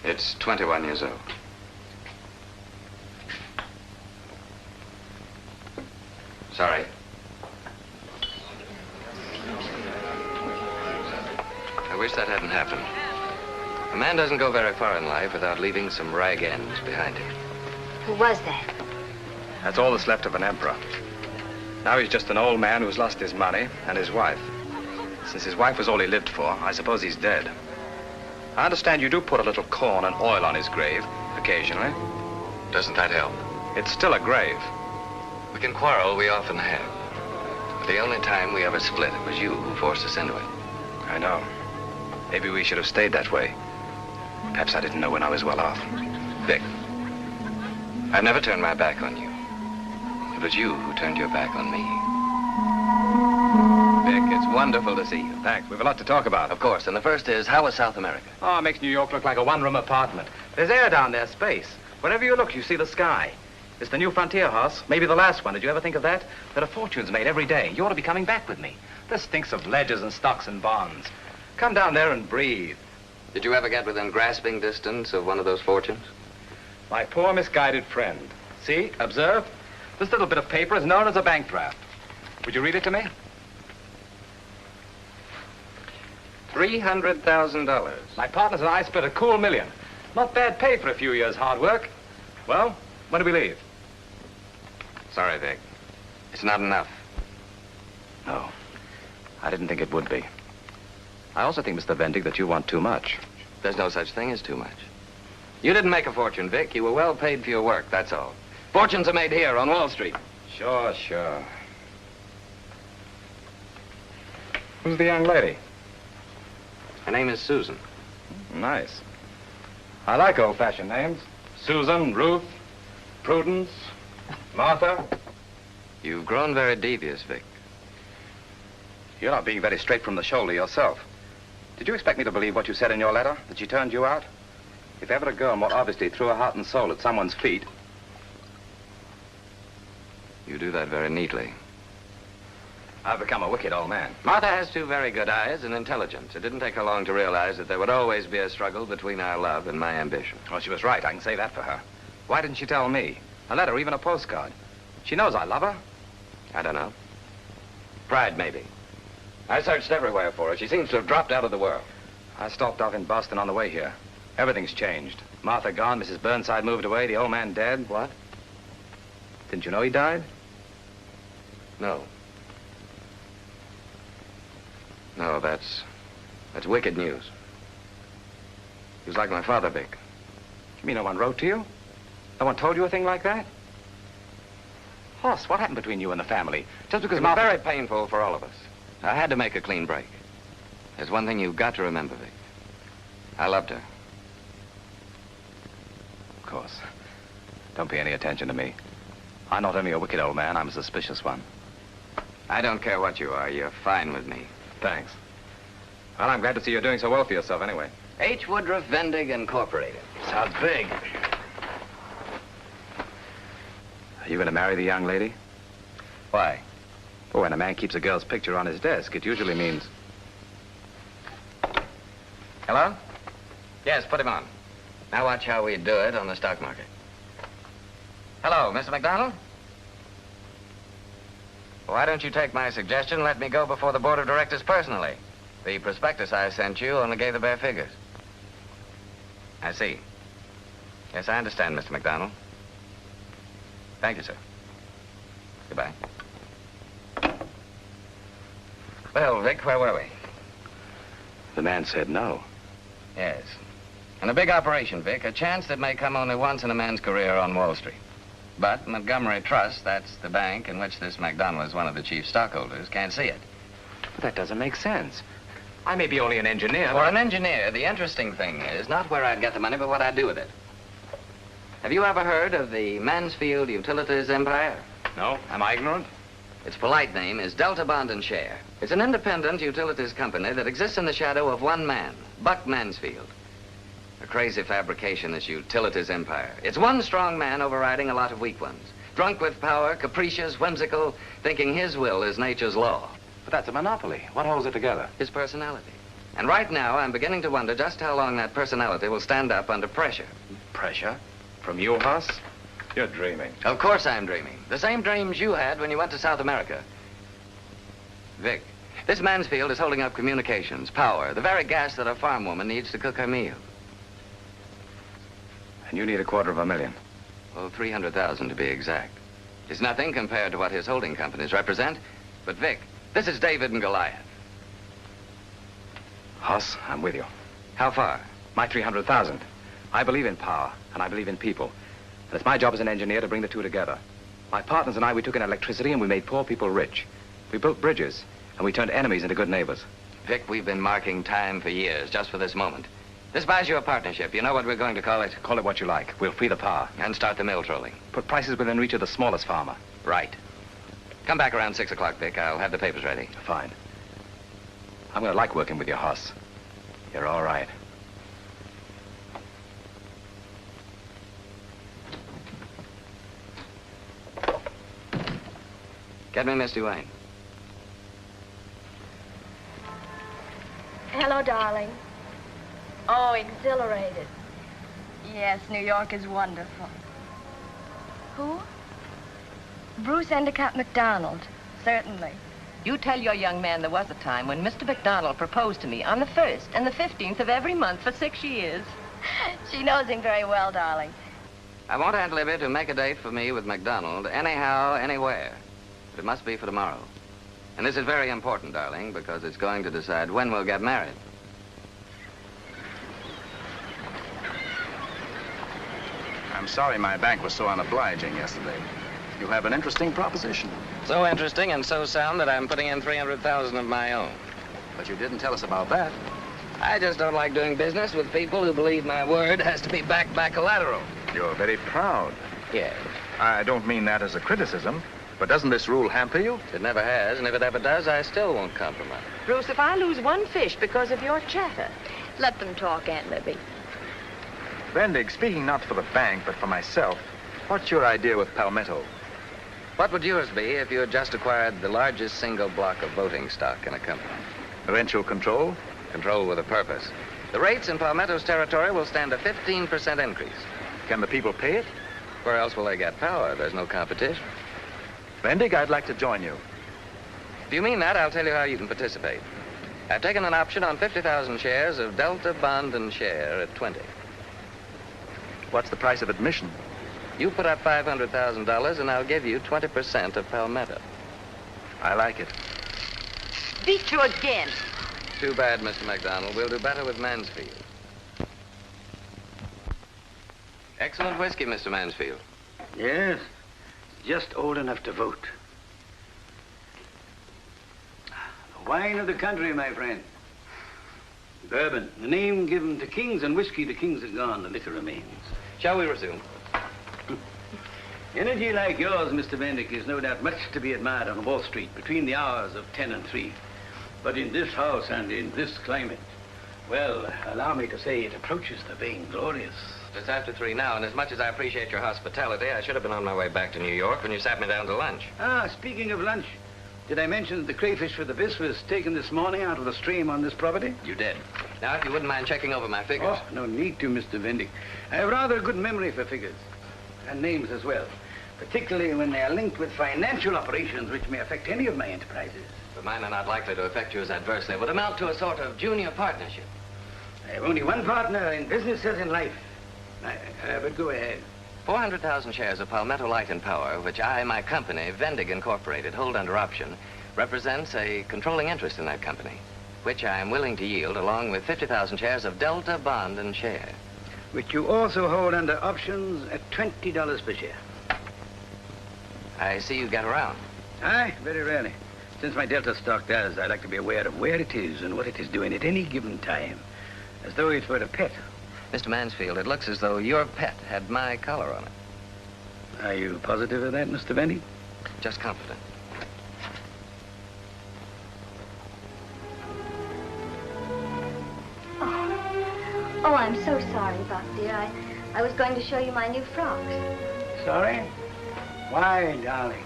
It's 21 years old. Sorry. I wish that hadn't happened. A man doesn't go very far in life without leaving some rag ends behind him. Who was that? That's all that's left of an emperor. Now he's just an old man who's lost his money and his wife. Since his wife was all he lived for, I suppose he's dead. I understand you do put a little corn and oil on his grave, occasionally. Doesn't that help? It's still a grave. We can quarrel, we often have. But the only time we ever split, it was you who forced us into it. I know. Maybe we should have stayed that way. Perhaps I didn't know when I was well off. Vic, I've never turned my back on you. It was you who turned your back on me. Vic, it's wonderful to see you. Thanks. We've a lot to talk about. Of course. And the first is, how was South America? Oh, it makes New York look like a one-room apartment. There's air down there, space. Wherever you look, you see the sky. It's the new frontier house, maybe the last one. Did you ever think of that? There are fortunes made every day. You ought to be coming back with me. This stinks of ledgers and stocks and bonds. Come down there and breathe. Did you ever get within grasping distance of one of those fortunes? My poor misguided friend. See, observe. This little bit of paper is known as a bank draft. Would you read it to me? $300,000. My partners and I split a cool $1 million. Not bad pay for a few years' hard work. Well, when do we leave? Sorry, Vic. It's not enough. No, I didn't think it would be. I also think, Mr. Vendig, that you want too much. There's no such thing as too much. You didn't make a fortune, Vic. You were well paid for your work, that's all. Fortunes are made here on Wall Street. Sure, sure. Who's the young lady? Her name is Susan. Nice. I like old-fashioned names. Susan, Ruth, Prudence, Martha. You've grown very devious, Vic. You're not being very straight from the shoulder yourself. Did you expect me to believe what you said in your letter, that she turned you out? If ever a girl more obviously threw her heart and soul at someone's feet... You do that very neatly. I've become a wicked old man. Martha has two very good eyes and intelligence. It didn't take her long to realize that there would always be a struggle between our love and my ambition. Well, she was right. I can say that for her. Why didn't she tell me? A letter, even a postcard. She knows I love her. I don't know. Pride, maybe. I searched everywhere for her. She seems to have dropped out of the world. I stopped off in Boston on the way here. Everything's changed. Martha gone, Mrs. Burnside moved away, the old man dead. What? Didn't you know he died? No. No, that's wicked news. He was like my father, Vic. You mean no one wrote to you? No one told you a thing like that? Hoss, what happened between you and the family? Just because It was Martha... very painful for all of us. I had to make a clean break. There's one thing you've got to remember, Vic. I loved her. Of course. Don't pay any attention to me. I'm not only a wicked old man, I'm a suspicious one. I don't care what you are. You're fine with me. Thanks. Well, I'm glad to see you're doing so well for yourself anyway. H. Woodruff Vendig Incorporated. Sounds big. Are you going to marry the young lady? Why? Well, when a man keeps a girl's picture on his desk, it usually means... Hello? Yes, put him on. Now watch how we do it on the stock market. Hello, Mr. McDonald? Why don't you take my suggestion and let me go before the board of directors personally? The prospectus I sent you only gave the bare figures. I see. Yes, I understand, Mr. McDonald. Thank you, sir. Goodbye. Well, Vic, where were we? The man said no. Yes. And a big operation, Vic. A chance that may come only once in a man's career on Wall Street. But Montgomery Trust, that's the bank in which this McDonald is one of the chief stockholders, can't see it. But that doesn't make sense. I may be only an engineer. For an engineer, the interesting thing is not where I'd get the money, but what I'd do with it. Have you ever heard of the Mansfield Utilities Empire? No? Am I ignorant? Its polite name is Delta Bond and Share. It's an independent utilities company that exists in the shadow of one man, Buck Mansfield. A crazy fabrication, this utilities empire. It's one strong man overriding a lot of weak ones. Drunk with power, capricious, whimsical, thinking his will is nature's law. But that's a monopoly. What holds it together? His personality. And right now, I'm beginning to wonder just how long that personality will stand up under pressure. Pressure? From you, Hoss? You're dreaming. Of course I'm dreaming. The same dreams you had when you went to South America. Vic, this Mansfield is holding up communications, power, the very gas that a farm woman needs to cook her meal. And you need $250,000. Well, 300,000 to be exact. It's nothing compared to what his holding companies represent. But Vic, this is David and Goliath. Hoss, I'm with you. How far? My 300,000. I believe in power, and I believe in people. And it's my job as an engineer to bring the two together. My partners and I, we took in electricity and we made poor people rich. We built bridges, and we turned enemies into good neighbors. Vic, we've been marking time for years just for this moment. This buys you a partnership. You know what we're going to call it? Call it what you like. We'll free the power. And start the mill trolling. Put prices within reach of the smallest farmer. Right. Come back around 6 o'clock, Vic. I'll have the papers ready. Fine. I'm going to like working with you, Hoss. You're all right. Get me Miss Duane. Hello, darling. Oh, exhilarated. Yes, New York is wonderful. Who? Bruce Endicott McDonald, certainly. You tell your young man there was a time when Mr. McDonald proposed to me on the 1st and the 15th of every month for 6 years. She knows him very well, darling. I want Aunt Libby to make a date for me with McDonald anyhow, anywhere. But it must be for tomorrow. And this is very important, darling, because it's going to decide when we'll get married. I'm sorry my bank was so unobliging yesterday. You have an interesting proposition. So interesting and so sound that I'm putting in $300,000 of my own. But you didn't tell us about that. I just don't like doing business with people who believe my word has to be backed by collateral. You're very proud. Yes. I don't mean that as a criticism, but doesn't this rule hamper you? It never has, and if it ever does, I still won't compromise. Bruce, if I lose one fish because of your chatter... Let them talk, Aunt Libby. Vendig, speaking not for the bank, but for myself, what's your idea with Palmetto? What would yours be if you had just acquired the largest single block of voting stock in a company? Eventual control? Control with a purpose. The rates in Palmetto's territory will stand a 15% increase. Can the people pay it? Where else will they get power? There's no competition. Vendig, I'd like to join you. If you mean that, I'll tell you how you can participate. I've taken an option on 50,000 shares of Delta Bond and Share at 20. What's the price of admission? You put up $500,000 and I'll give you 20% of Palmetto. I like it. Beat you again. Too bad, Mr. McDonald. We'll do better with Mansfield. Excellent whiskey, Mr. Mansfield. Yes, just old enough to vote. The wine of the country, my friend. Bourbon, the name given to kings, and whiskey, the kings are gone, the liquor remains. Shall we resume? Energy like yours, Mr. Vendick, is no doubt much to be admired on Wall Street between the hours of 10 and 3. But in this house and in this climate, well, allow me to say it approaches the vainglorious. It's after 3 now, and as much as I appreciate your hospitality, I should have been on my way back to New York when you sat me down to lunch. Ah, speaking of lunch, did I mention that the crayfish for the bis was taken this morning out of the stream on this property? You did. Now, if you wouldn't mind checking over my figures. Oh, no need to, Mr. Vendick. I have rather a good memory for figures, and names as well, particularly when they are linked with financial operations which may affect any of my enterprises. But mine are not likely to affect you as adversely. It would amount to a sort of junior partnership. I have only one partner in business as in life. But go ahead. 400,000 shares of Palmetto Light and Power, which I, my company, Vendig Incorporated, hold under option, represents a controlling interest in that company, which I am willing to yield along with 50,000 shares of Delta Bond and Share. Which you also hold under options at $20 per share. I see you get around. Aye, very rarely. Since my Delta stock does, I like to be aware of where it is and what it is doing at any given time, as though it were a pet. Mr. Mansfield, it looks as though your pet had my collar on it. Are you positive of that, Mr. Vendick? Just confident. Oh, I'm so sorry, Buck, dear. I was going to show you my new frocks. Sorry? Why, darling?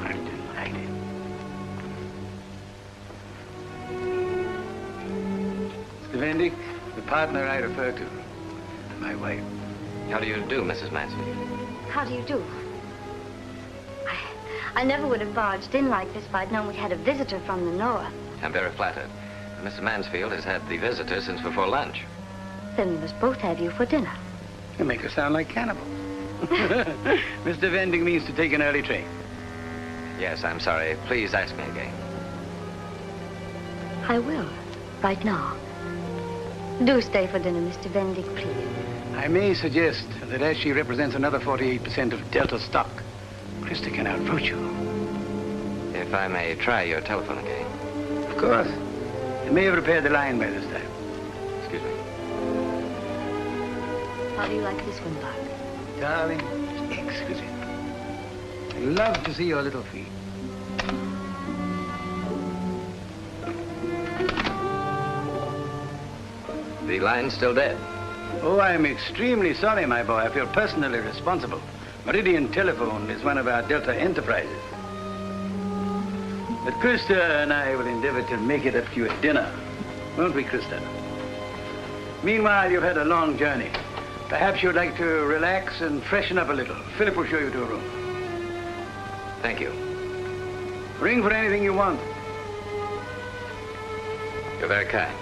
I'm delighted. Mr. Vendick, the partner I refer to, my wife. How do you do, Mrs. Mansfield? How do you do? I never would have barged in like this if I'd known we had a visitor from the North. I'm very flattered. Mr. Mansfield has had the visitor since before lunch. Then we must both have you for dinner. You make us sound like cannibals. Mr. Vendick means to take an early train. Yes, I'm sorry. Please ask me again. I will, right now. Do stay for dinner, Mr. Vendick, please. I may suggest that as she represents another 48% of Delta stock, Krista can outvote you. If I may try your telephone again. Of course. I may have repaired the line by this time. Excuse me. How do you like this one, Buck? Darling, exquisite. I love to see your little feet. The line's still dead. Oh, I'm extremely sorry, my boy. I feel personally responsible. Meridian Telephone is one of our Delta enterprises. But Krista and I will endeavor to make it up to you at dinner. Won't we, Krista? Meanwhile, you've had a long journey. Perhaps you'd like to relax and freshen up a little. Philip will show you to a room. Thank you. Ring for anything you want. You're very kind.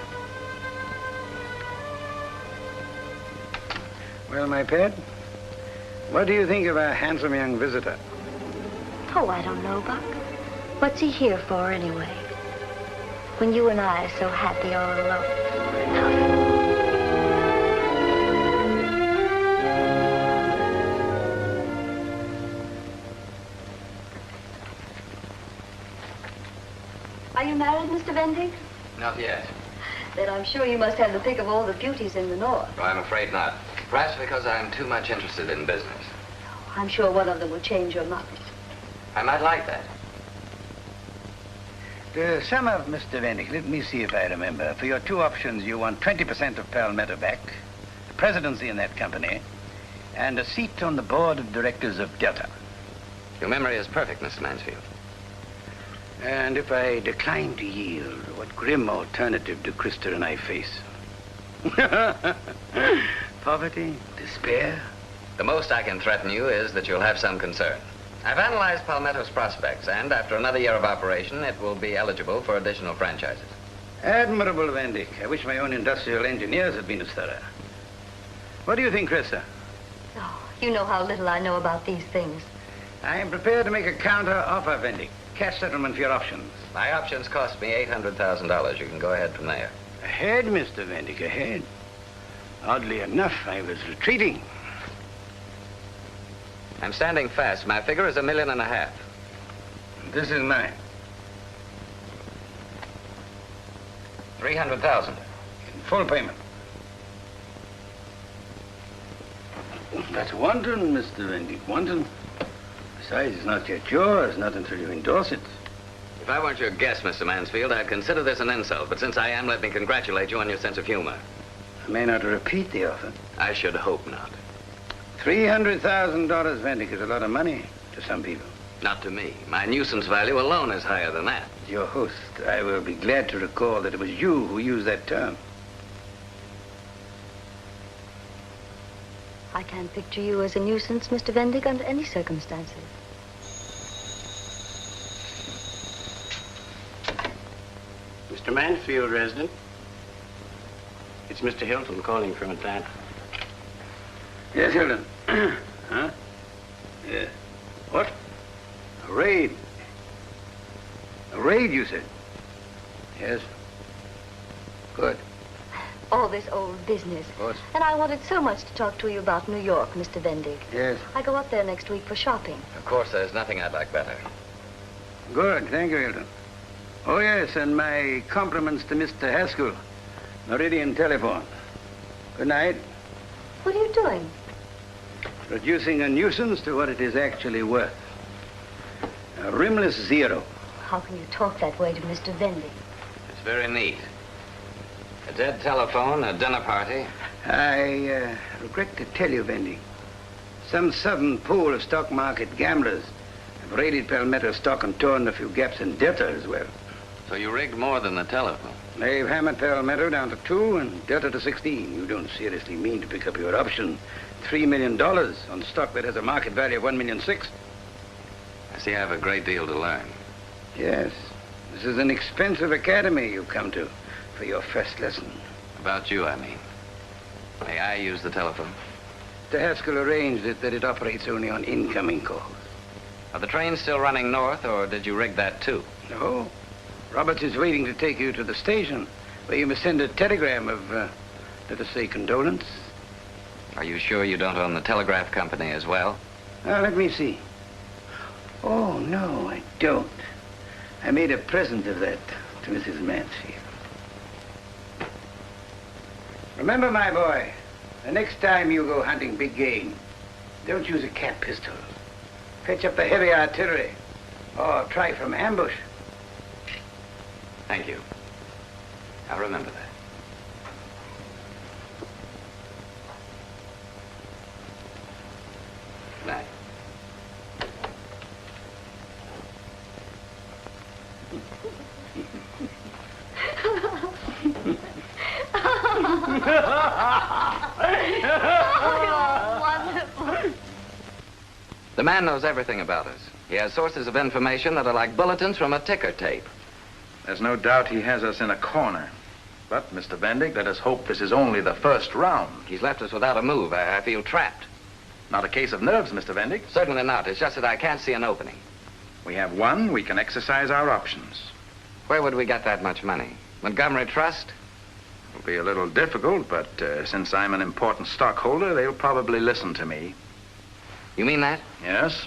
Well, my pet, what do you think of our handsome young visitor? Oh, I don't know, Buck. What's he here for, anyway? When you and I are so happy all alone. Are you married, Mr. Vendick? Not yet. Then I'm sure you must have the pick of all the beauties in the North. Well, I'm afraid not. Perhaps because I'm too much interested in business. I'm sure one of them will change your mind. I might like that. The sum of Mr. Vendick, let me see if I remember. For your two options, you want 20% of Palmetto back, the presidency in that company, and a seat on the board of directors of Delta. Your memory is perfect, Mr. Mansfield. And if I decline to yield, what grim alternative do Krista and I face? Poverty? Despair? The most I can threaten you is that you'll have some concern. I've analyzed Palmetto's prospects, and after another year of operation, it will be eligible for additional franchises. Admirable, Vendick. I wish my own industrial engineers had been as thorough. What do you think, Krista? Oh, you know how little I know about these things. I am prepared to make a counter offer, Vendick. Cash settlement for your options. My options cost me $800,000. You can go ahead from there. Ahead, Mr. Vendick, ahead. Oddly enough, I was retreating. I'm standing fast. My figure is $1.5 million. This is mine. 300,000. In full payment. That's wanton, Mr. Vendick, wanton. Besides, it's not yet yours, not until you endorse it. If I weren't your guest, Mr. Mansfield, I'd consider this an insult. But since I am, let me congratulate you on your sense of humor. I may not repeat the offer. I should hope not. $300,000, Vendick, is a lot of money to some people. Not to me. My nuisance value alone is higher than that. Your host, I will be glad to recall that it was you who used that term. I can't picture you as a nuisance, Mr. Vendick, under any circumstances. Mr. Mansfield, resident. It's Mr. Hilton calling from Atlanta. Yes, Hilton. Huh? Yeah. What? A raid? A raid, you said? Yes. Good. All this old business. Of course. And I wanted so much to talk to you about New York, Mr. Vendick. Yes. I go up there next week for shopping. Of course, there's nothing I'd like better. Good. Thank you, Hilton. Oh, yes, and my compliments to Mr. Haskell, Meridian Telephone. Good night. What are you doing? Reducing a nuisance to what it is actually worth. A rimless zero. How can you talk that way to Mr. Vendick? It's very neat. A dead telephone, a dinner party. I regret to tell you, Vendick, some sudden pool of stock market gamblers have raided Palmetto stock and torn a few gaps in Delta as well. So you rigged more than the telephone. They've hammered Palmetto down to 2 and Delta to 16. You don't seriously mean to pick up your option $3 million on stock that has a market value of $1.6 million? I see I have a great deal to learn. Yes. This is an expensive academy you come to for your first lesson. About you, I mean. May I use the telephone? Mr. Haskell arranged it that it operates only on incoming calls. Are the trains still running north, or did you rig that too? No. Roberts is waiting to take you to the station, where you must send a telegram of, let us say, condolence. Are you sure you don't own the telegraph company as well? Let me see. Oh, no, I don't. I made a present of that to Mrs. Mansfield. Remember, my boy, the next time you go hunting big game, don't use a cat pistol. Fetch up the heavy artillery, or try from ambush. Thank you. I'll remember that. Good night. Oh, wonderful. The man knows everything about us. He has sources of information that are like bulletins from a ticker tape. There's no doubt he has us in a corner. But, Mr. Vendick, let us hope this is only the first round. He's left us without a move. I feel trapped. Not a case of nerves, Mr. Vendick. Certainly not. It's just that I can't see an opening. We have one. We can exercise our options. Where would we get that much money? Montgomery Trust? It'll be a little difficult, but since I'm an important stockholder, they'll probably listen to me. You mean that? Yes.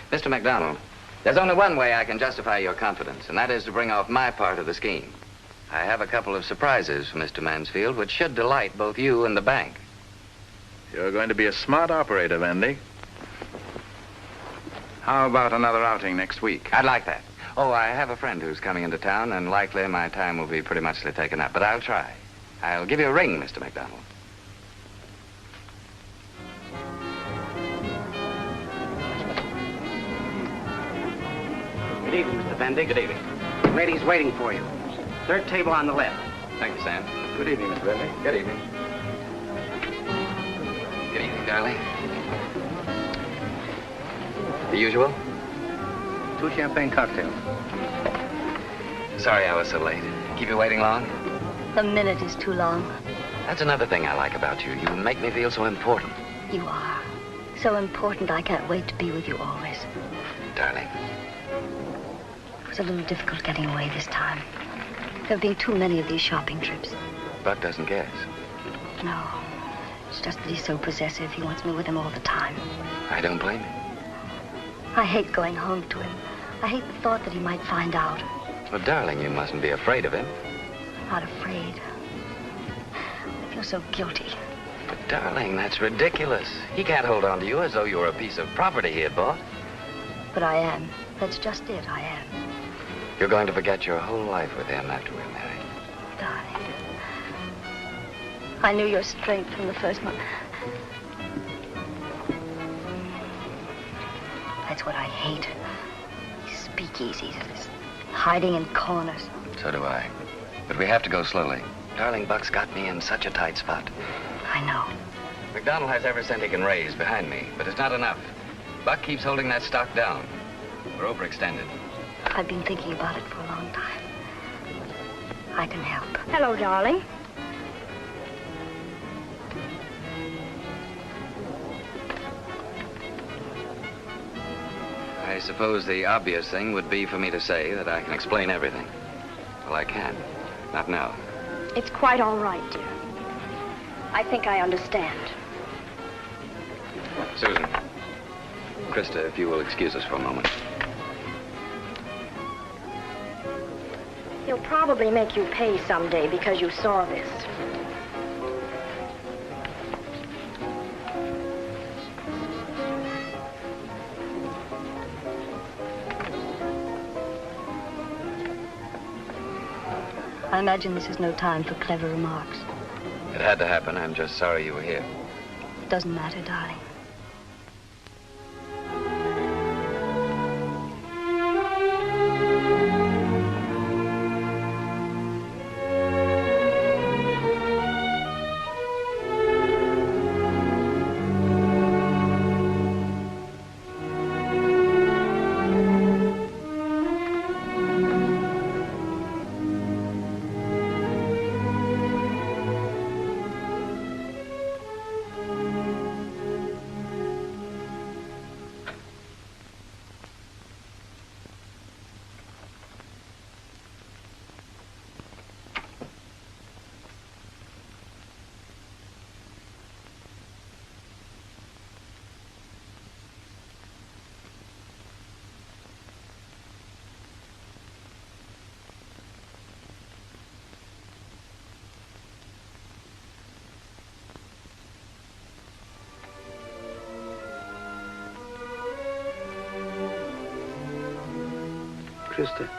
Mr. McDonald, there's only one way I can justify your confidence, and that is to bring off my part of the scheme. I have a couple of surprises for Mr. Mansfield, which should delight both you and the bank. You're going to be a smart operator, Vendick. How about another outing next week? I'd like that. Oh, I have a friend who's coming into town, and likely my time will be pretty much taken up, but I'll try. I'll give you a ring, Mr. McDonald. Good evening, Mr. Vendick. Good evening. The lady's waiting for you. Third table on the left. Thank you, Sam. Good evening, Mr. Vendick. Good evening. Good evening, darling. The usual? 2 champagne cocktails. Sorry I was so late. Keep you waiting long? A minute is too long. That's another thing I like about you. You make me feel so important. You are. So important, I can't wait to be with you always. Darling. It was a little difficult getting away this time. There have been too many of these shopping trips. Buck doesn't guess. No. It's just that he's so possessive. He wants me with him all the time. I don't blame him. I hate going home to him. I hate the thought that he might find out. Well, darling, you mustn't be afraid of him. I'm not afraid. I feel so guilty. But, darling, that's ridiculous. He can't hold on to you as though you were a piece of property he had bought. But I am. That's just it. I am. You're going to forget your whole life with him after we're married. Darling. I knew your strength from the first month. That's what I hate. These speakeasies, this hiding in corners. So do I. But we have to go slowly. Darling, Buck's got me in such a tight spot. I know. McDonald has every cent he can raise behind me, but it's not enough. Buck keeps holding that stock down. We're overextended. I've been thinking about it for a long time. I can help. Hello, darling. I suppose the obvious thing would be for me to say that I can explain everything. Well, I can. Not now. It's quite all right, dear. I think I understand. Susan. Krista, if you will excuse us for a moment. He'll probably make you pay someday because you saw this. I imagine this is no time for clever remarks. It had to happen. I'm just sorry you were here. It doesn't matter, darling. Krista.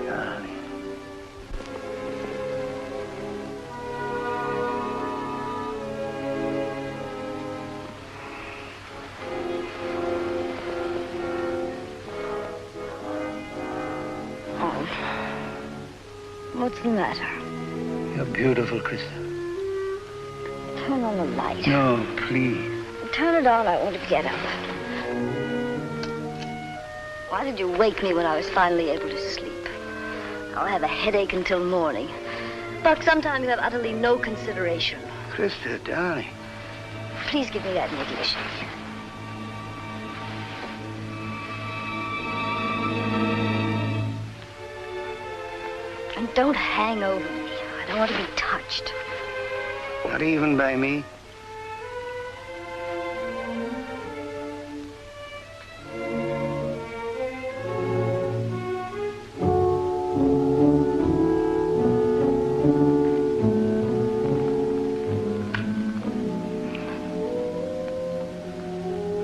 Darling. Oh. What's the matter? You're beautiful, Krista. Turn on the light. No, please. Turn it on. I want to get up. Why did you wake me when I was finally able to sleep? I'll have a headache until morning. Buck, sometimes you have utterly no consideration. Krista, darling. Please give me that English. And don't hang over me. I don't want to be touched. Not even by me?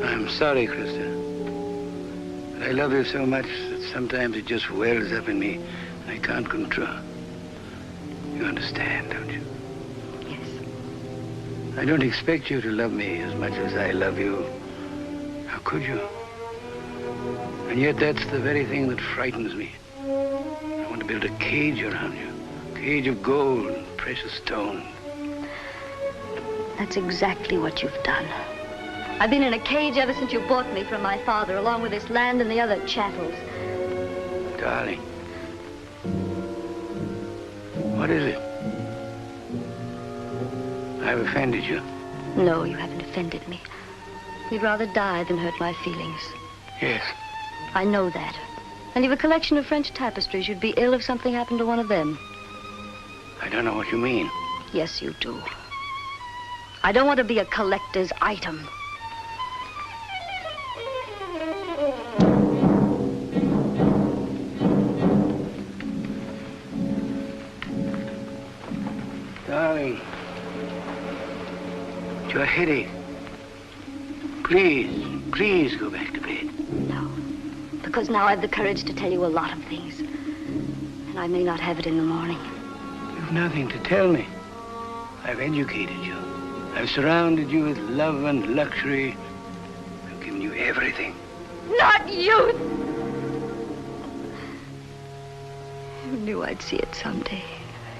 I'm sorry, Krista. But I love you so much that sometimes it just wells up in me and I can't control. You understand, don't you? Yes. I don't expect you to love me as much as I love you. How could you? And yet that's the very thing that frightens me. I want to build a cage around you. A cage of gold and precious stones. That's exactly what you've done. I've been in a cage ever since you bought me from my father, along with this land and the other chattels. Darling. What is it? I've offended you. No, you haven't offended me. You'd rather die than hurt my feelings. Yes. I know that. And you've a collection of French tapestries. You'd be ill if something happened to one of them. I don't know what you mean. Yes, you do. I don't want to be a collector's item. Darling, it's your headache. Please go back to bed. No, because now I've the courage to tell you a lot of things. And I may not have it in the morning. You've nothing to tell me. I've educated you. I've surrounded you with love and luxury. I've given you everything. Not youth! You knew I'd see it someday.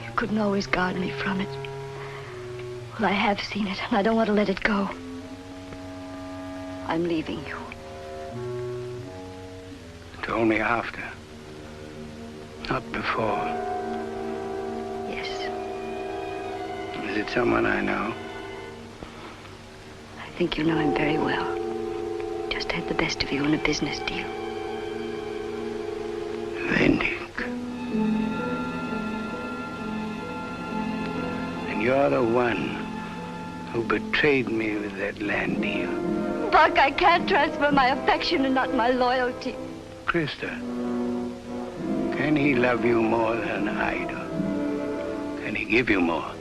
You couldn't always guard me from it. Well, I have seen it, and I don't want to let it go. I'm leaving you. Told me after. Not before. Yes. Is it someone I know? I think you know him very well. Just had the best of you in a business deal. Vendick. And you're the one who betrayed me with that land deal. Buck, I can't transfer my affection and not my loyalty. Krista, can he love you more than I do? Can he give you more?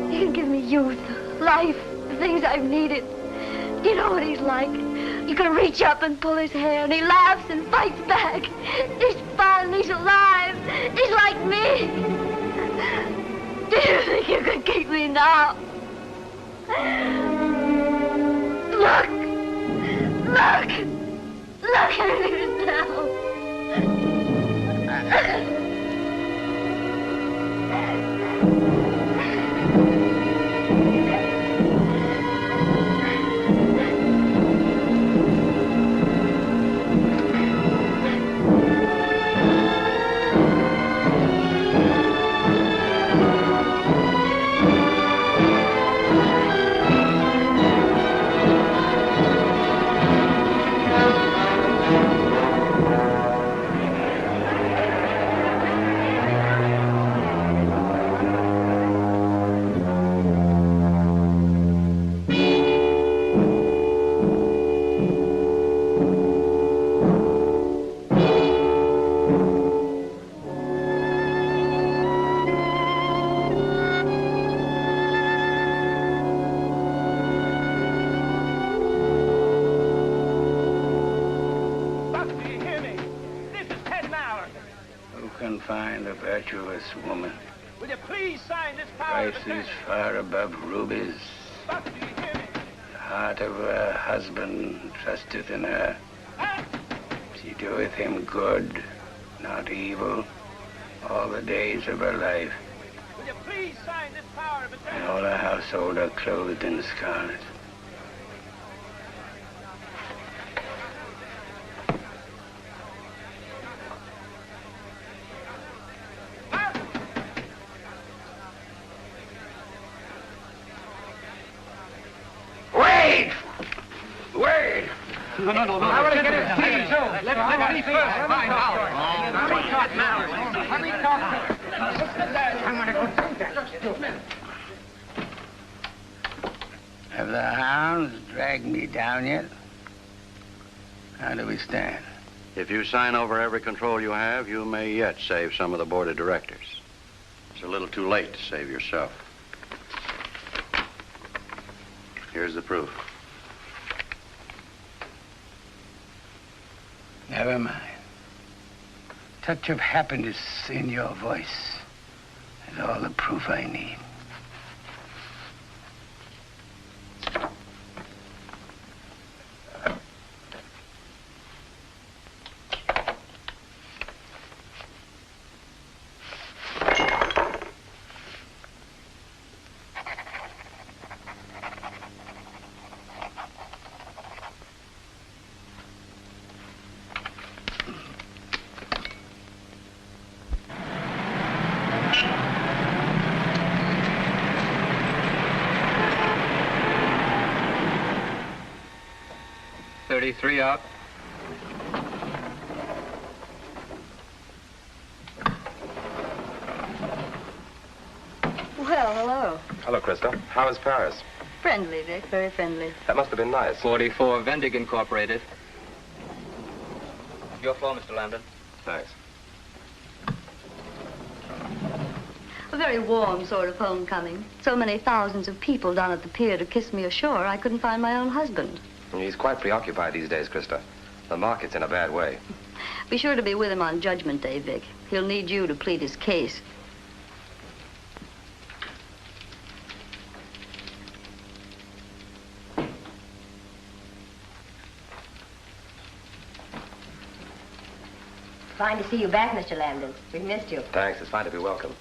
He can give me youth, life, the things I've needed. You know what he's like. You can reach up and pull his hair, and he laughs and fights back. He's fun, he's alive. He's like me. Do you think you can keep me now? Look! Look! Look at it now! Find a virtuous woman. Will you please sign this power? Prices far above rubies. The heart of her husband trusteth in her. She doeth him good, not evil, all the days of her life. you please sign this power of attorney? And all the household are clothed in scarlet. Wait! Wait! No. I want to get his keys. Let me first find out. Let me talk to her. I want to go through that. Have the hounds dragged me down yet? How do we stand? If you sign over every control you have, you may yet save some of the board of directors. It's a little too late to save yourself. Here's the proof. Never mind. Touch of happiness in your voice is all the proof I need. Three out. Well, hello. Hello, Krista. How is Paris? Friendly, Vic, very friendly. That must have been nice. 44 Vendig Incorporated. Your floor, Mr. Lambden. Thanks. A very warm sort of homecoming. So many thousands of people down at the pier to kiss me ashore, I couldn't find my own husband. He's quite preoccupied these days, Krista. The market's in a bad way. Be sure to be with him on Judgment Day, Vic. He'll need you to plead his case. Fine to see you back, Mr. Lambden. We've missed you. Thanks. It's fine to be welcome.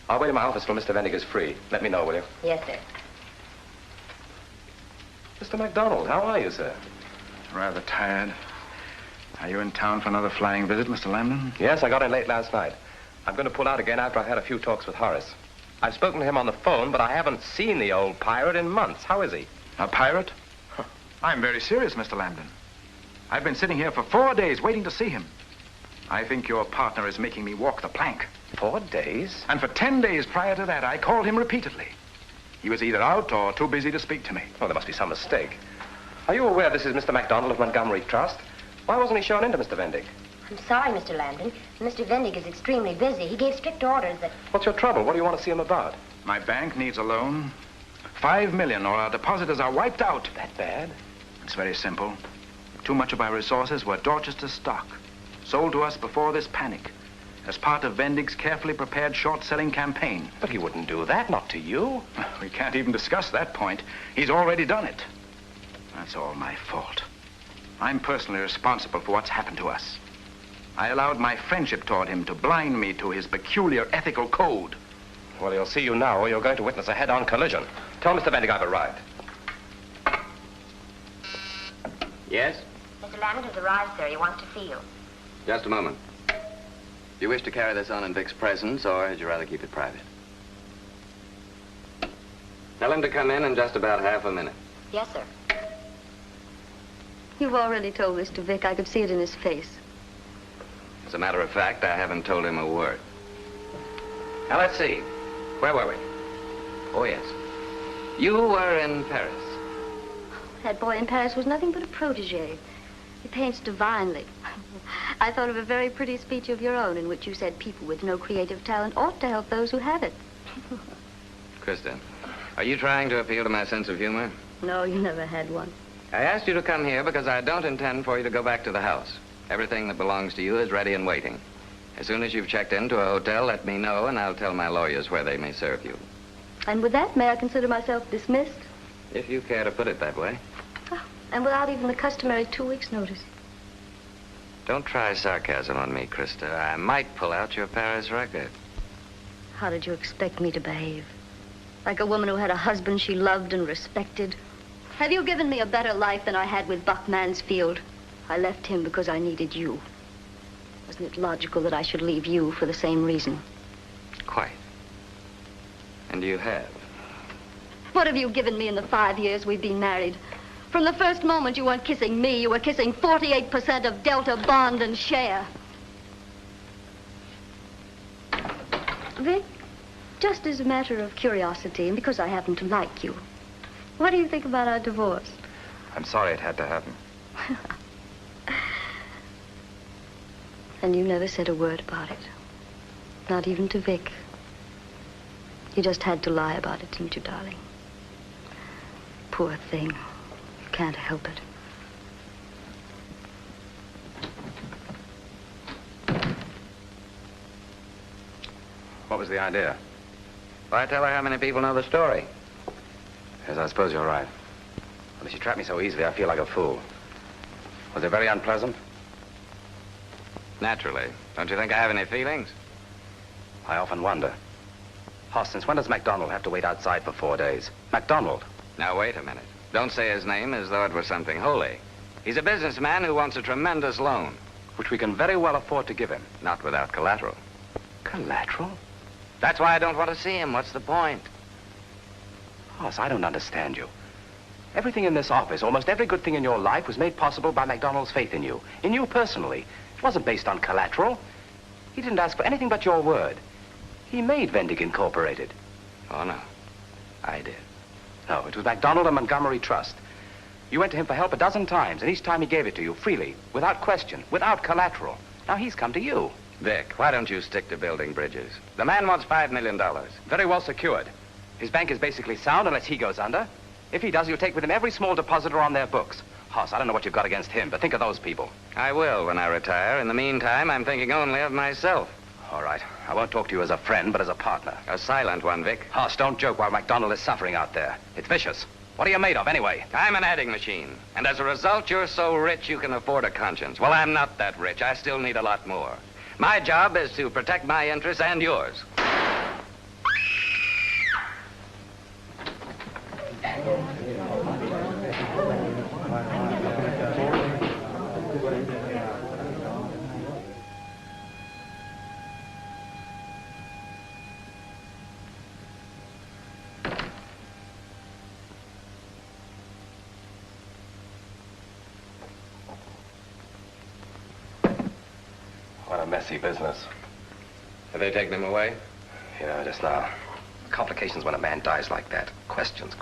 I'll wait in my office till Mr. Vendiger's free. Let me know, will you? Yes, sir. Mr. MacDonald, how are you, sir? Rather tired. Are you in town for another flying visit, Mr. Lambden? Yes, I got in late last night. I'm going to pull out again after I had a few talks with Horace. I've spoken to him on the phone, but I haven't seen the old pirate in months. How is he? A pirate? I'm very serious, Mr. Lambden. I've been sitting here for 4 days waiting to see him. I think your partner is making me walk the plank. 4 days? And for 10 days prior to that, I called him repeatedly. He was either out or too busy to speak to me. Oh, there must be some mistake. Are you aware this is Mr. MacDonald of Montgomery Trust? Why wasn't he shown into Mr. Vendig? I'm sorry, Mr. Lambden. Mr. Vendig is extremely busy. He gave strict orders that... What's your trouble? What do you want to see him about? My bank needs a loan. $5 million or our depositors are wiped out. That bad? It's very simple. Too much of our resources were Dorchester's stock, sold to us before this panic, as part of Vendig's carefully prepared short-selling campaign. But he wouldn't do that, not to you. We can't even discuss that point. He's already done it. That's all my fault. I'm personally responsible for what's happened to us. I allowed my friendship toward him to blind me to his peculiar ethical code. Well, he'll see you now, or you're going to witness a head-on collision. Tell Mr. Vendig I've arrived. Yes? Mr. Lambden has arrived, sir. He wants to see you. Just a moment. Do you wish to carry this on in Vic's presence, or would you rather keep it private? Tell him to come in just about half a minute. Yes, sir. You've already told this to Vic. I could see it in his face. As a matter of fact, I haven't told him a word. Now, let's see. Where were we? Oh, yes. You were in Paris. That boy in Paris was nothing but a protege. He paints divinely. I thought of a very pretty speech of your own in which you said people with no creative talent ought to help those who have it. Kristen, are you trying to appeal to my sense of humor? No, you never had one. I asked you to come here because I don't intend for you to go back to the house. Everything that belongs to you is ready and waiting. As soon as you've checked into a hotel, let me know, and I'll tell my lawyers where they may serve you. And with that, may I consider myself dismissed? If you care to put it that way. Oh, and without even the customary 2 weeks' notice. Don't try sarcasm on me, Krista. I might pull out your Paris record. How did you expect me to behave? Like a woman who had a husband she loved and respected? Have you given me a better life than I had with Buck Mansfield? I left him because I needed you. Wasn't it logical that I should leave you for the same reason? Quite. And you have. What have you given me in the 5 years we've been married? From the first moment you weren't kissing me, you were kissing 48% of Delta Bond and Share. Vic, just as a matter of curiosity, and because I happen to like you, what do you think about our divorce? I'm sorry it had to happen. And you never said a word about it. Not even to Vic. You just had to lie about it, didn't you, darling? Poor thing. You can't help it. What was the idea? Why tell her how many people know the story? Yes, I suppose you're right. Well, if you trap me so easily, I feel like a fool. Was it very unpleasant? Naturally. Don't you think I have any feelings? I often wonder. Hoss, since when does MacDonald have to wait outside for 4 days? MacDonald? Now, wait a minute. Don't say his name as though it were something holy. He's a businessman who wants a tremendous loan. Which we can very well afford to give him. Not without collateral. Collateral? That's why I don't want to see him. What's the point? Hoss, I don't understand you. Everything in this office, almost every good thing in your life was made possible by MacDonald's faith in you personally. It wasn't based on collateral. He didn't ask for anything but your word. He made Vendig Incorporated. Oh, no. I did. No, it was MacDonald and Montgomery Trust. You went to him for help a dozen times, and each time he gave it to you freely, without question, without collateral. Now he's come to you. Vic, why don't you stick to building bridges? The man wants $5 million. Very well secured. His bank is basically sound unless he goes under. If he does, you'll take with him every small depositor on their books. Hoss, I don't know what you've got against him, but think of those people. I will when I retire. In the meantime, I'm thinking only of myself. All right. I won't talk to you as a friend, but as a partner. A silent one, Vic. Hoss, don't joke while MacDonald is suffering out there. It's vicious. What are you made of, anyway? I'm an adding machine. And as a result, you're so rich you can afford a conscience. Well, I'm not that rich. I still need a lot more. My job is to protect my interests and yours. What a messy business. Have they taken him away? You know, just now. Complications when a man dies like that. Questions.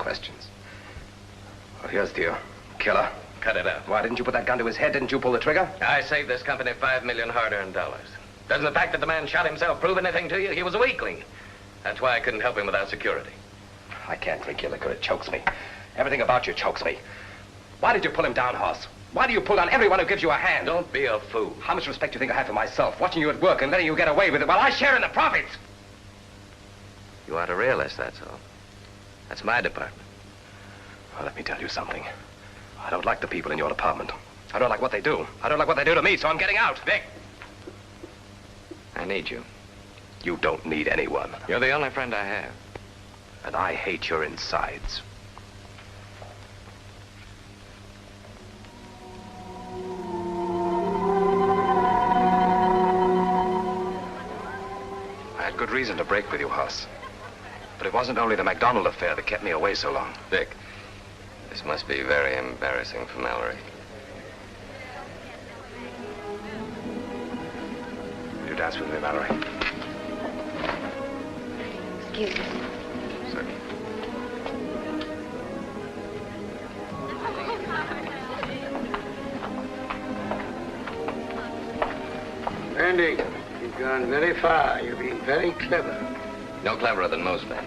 Well, here's to you, killer. Cut it out. Why, didn't you put that gun to his head? Didn't you pull the trigger? I saved this company $5 million hard-earned dollars. Doesn't the fact that the man shot himself prove anything to you? He was a weakling. That's why I couldn't help him without security. I can't drink your liquor. It chokes me. Everything about you chokes me. Why did you pull him down, Hoss? Why do you pull down everyone who gives you a hand? Don't be a fool. How much respect do you think I have for myself, watching you at work and letting you get away with it while I share in the profits? You are a realist, that's all. That's my department. Well, let me tell you something. I don't like the people in your department. I don't like what they do. I don't like what they do to me, so I'm getting out. Vic! I need you. You don't need anyone. You're the only friend I have. And I hate your insides. I had good reason to break with you, Hoss. But it wasn't only the MacDonald affair that kept me away so long. Vic, this must be very embarrassing for Mallory. Will you dance with me, Mallory? Excuse me. Certainly. Randy, you've gone very far. You've been very clever. No cleverer than most men.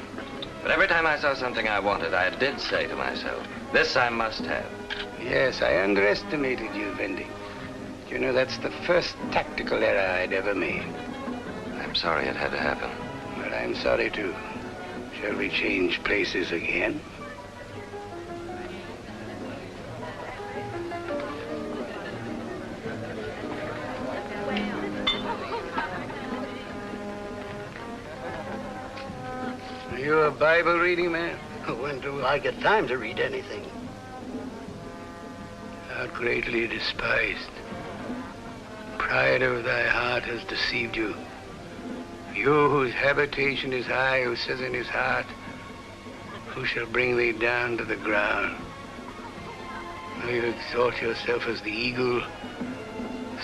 But every time I saw something I wanted, I did say to myself, this I must have. Yes, I underestimated you, Vendig. You know, that's the first tactical error I'd ever made. I'm sorry it had to happen. But I'm sorry, too. Shall we change places again? Are you a Bible reading man? When do I get time to read anything? Art greatly despised. Pride of thy heart has deceived you. You whose habitation is high, who says in his heart, who shall bring thee down to the ground? Now you exalt yourself as the eagle,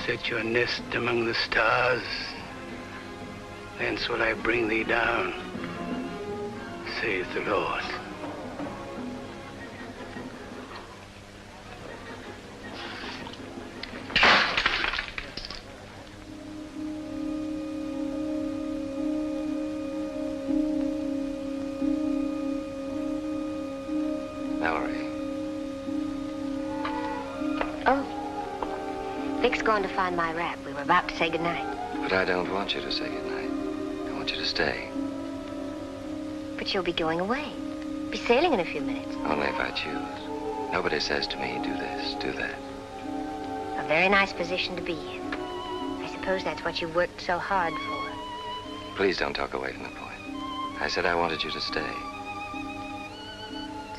set your nest among the stars. Thence will I bring thee down, saith the Lord. Vic's going to find my wrap. We were about to say goodnight. But I don't want you to say goodnight. I want you to stay. But you'll be going away. Be sailing in a few minutes. Only if I choose. Nobody says to me, do this, do that. A very nice position to be in. I suppose that's what you worked so hard for. Please don't talk away from the point. I said I wanted you to stay.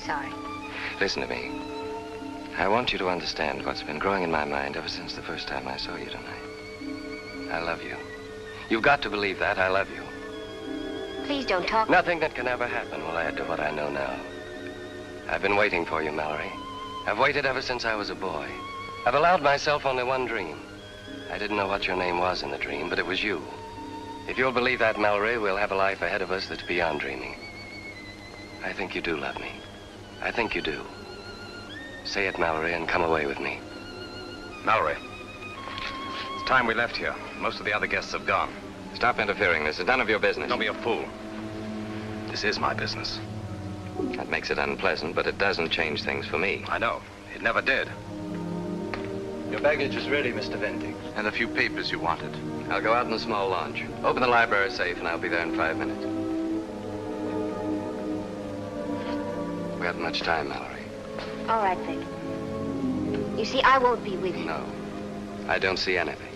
Sorry. Listen to me. I want you to understand what's been growing in my mind ever since the first time I saw you tonight. I love you. You've got to believe that. I love you. Please don't talk. Nothing that can ever happen will add to what I know now. I've been waiting for you, Mallory. I've waited ever since I was a boy. I've allowed myself only one dream. I didn't know what your name was in the dream, but it was you. If you'll believe that, Mallory, we'll have a life ahead of us that's beyond dreaming. I think you do love me. I think you do. Say it, Mallory, and come away with me. Mallory, it's time we left here. Most of the other guests have gone. Stop interfering. This is none of your business. Don't be a fool. This is my business. That makes it unpleasant, but it doesn't change things for me. I know. It never did. Your baggage is ready, Mr. Vendig. And the few papers you wanted. I'll go out in the small launch. Open the library safe, and I'll be there in 5 minutes. We haven't much time, Mallory. All right, Vic. You see, I won't be with you. No. I don't see anything.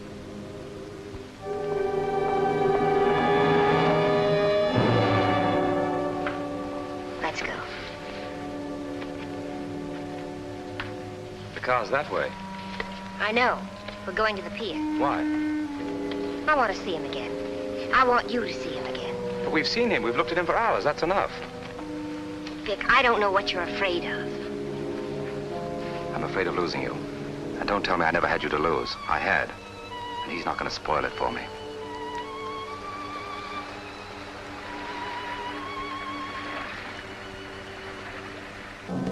Let's go. The car's that way. I know. We're going to the pier. Why? I want to see him again. I want you to see him again. But we've seen him. We've looked at him for hours. That's enough. Vic, I don't know what you're afraid of. I'm afraid of losing you. And don't tell me I never had you to lose. I had. And he's not going to spoil it for me.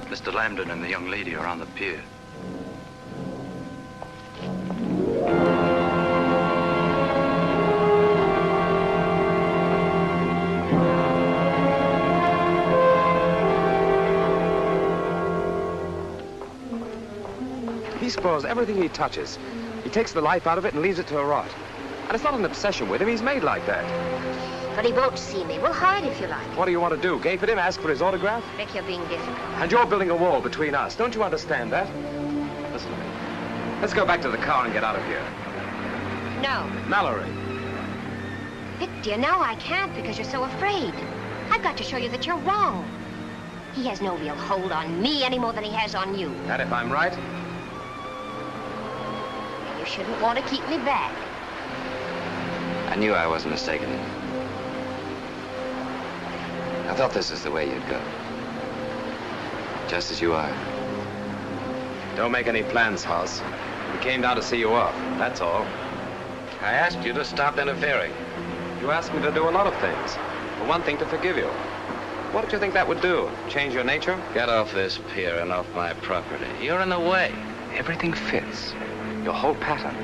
Mr. Lambden and the young lady are on the pier. He spoils everything he touches. He takes the life out of it and leaves it to rot. And it's not an obsession with him. He's made like that. But he won't see me. We'll hide if you like. What do you want to do? Gape at him? Ask for his autograph? Vic, you're being difficult. And you're building a wall between us. Don't you understand that? Listen to me. Let's go back to the car and get out of here. No. Mallory. Vic, dear, no, I can't because you're so afraid. I've got to show you that you're wrong. He has no real hold on me any more than he has on you. And if I'm right? You shouldn't want to keep me back. I knew I wasn't mistaken. I thought this is the way you'd go. Just as you are. Don't make any plans, Hoss. We came down to see you off, that's all. I asked you to stop interfering. You asked me to do a lot of things. For one thing, to forgive you. What did you think that would do? Change your nature? Get off this pier and off my property. You're in the way. Everything fits. Your whole pattern,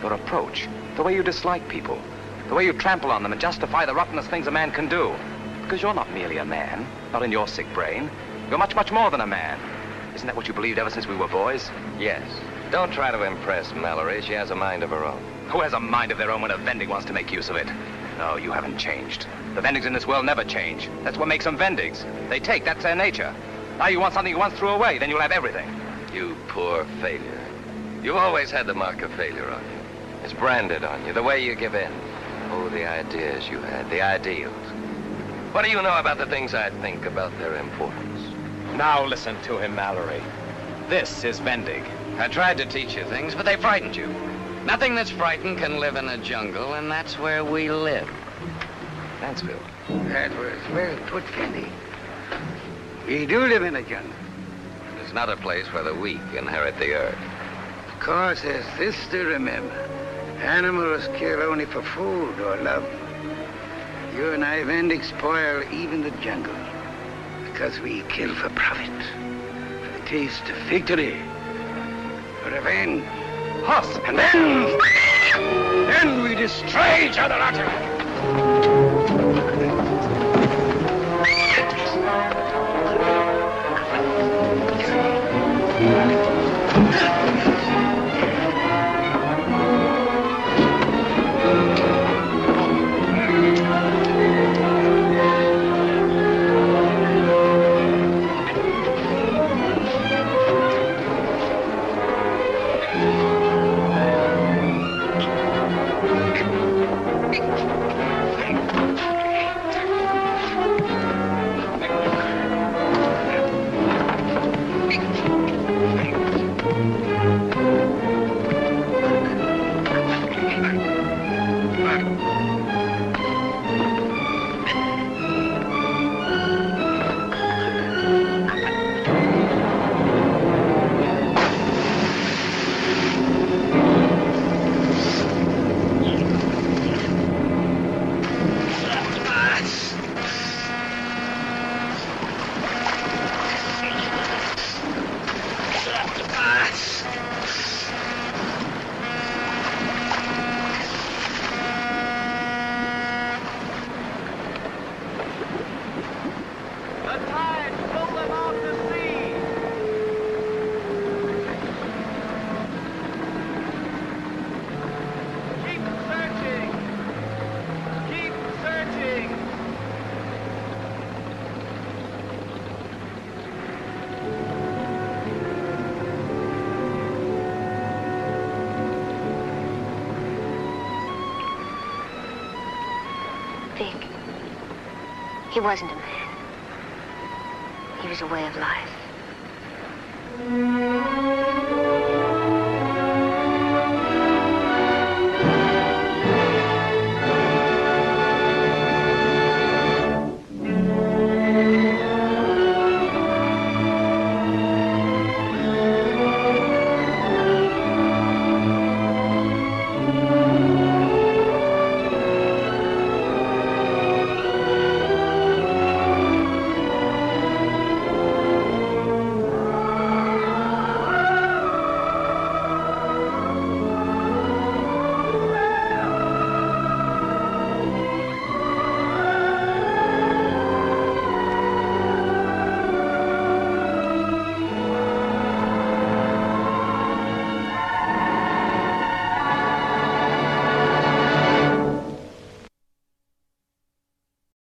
your approach, the way you dislike people, the way you trample on them and justify the rottenest things a man can do. Because you're not merely a man, not in your sick brain. You're much, much more than a man. Isn't that what you believed ever since we were boys? Yes. Don't try to impress Mallory. She has a mind of her own. Who has a mind of their own when a Vendig wants to make use of it? No, you haven't changed. The Vendigs in this world never change. That's what makes them Vendigs. They take, that's their nature. Now you want something you once threw away, then you'll have everything. You poor failure. You've always had the mark of failure on you. It's branded on you, the way you give in. Oh, the ideas you had, the ideals. What do you know about the things I think about their importance? Now listen to him, Mallory. This is Vendig. I tried to teach you things, but they frightened you. Nothing that's frightened can live in a jungle, and that's where we live. Mansfield. That was well put, Fendi. We do live in a jungle. It's not a place where the weak inherit the earth. Of course, there's this to remember. Animals kill only for food or love. You and I, Vendig, spoil even the jungle. Because we kill for profit. For the taste of victory. For revenge. Hoss! And then we destroy each other utterly. He wasn't a man. He was a way of life.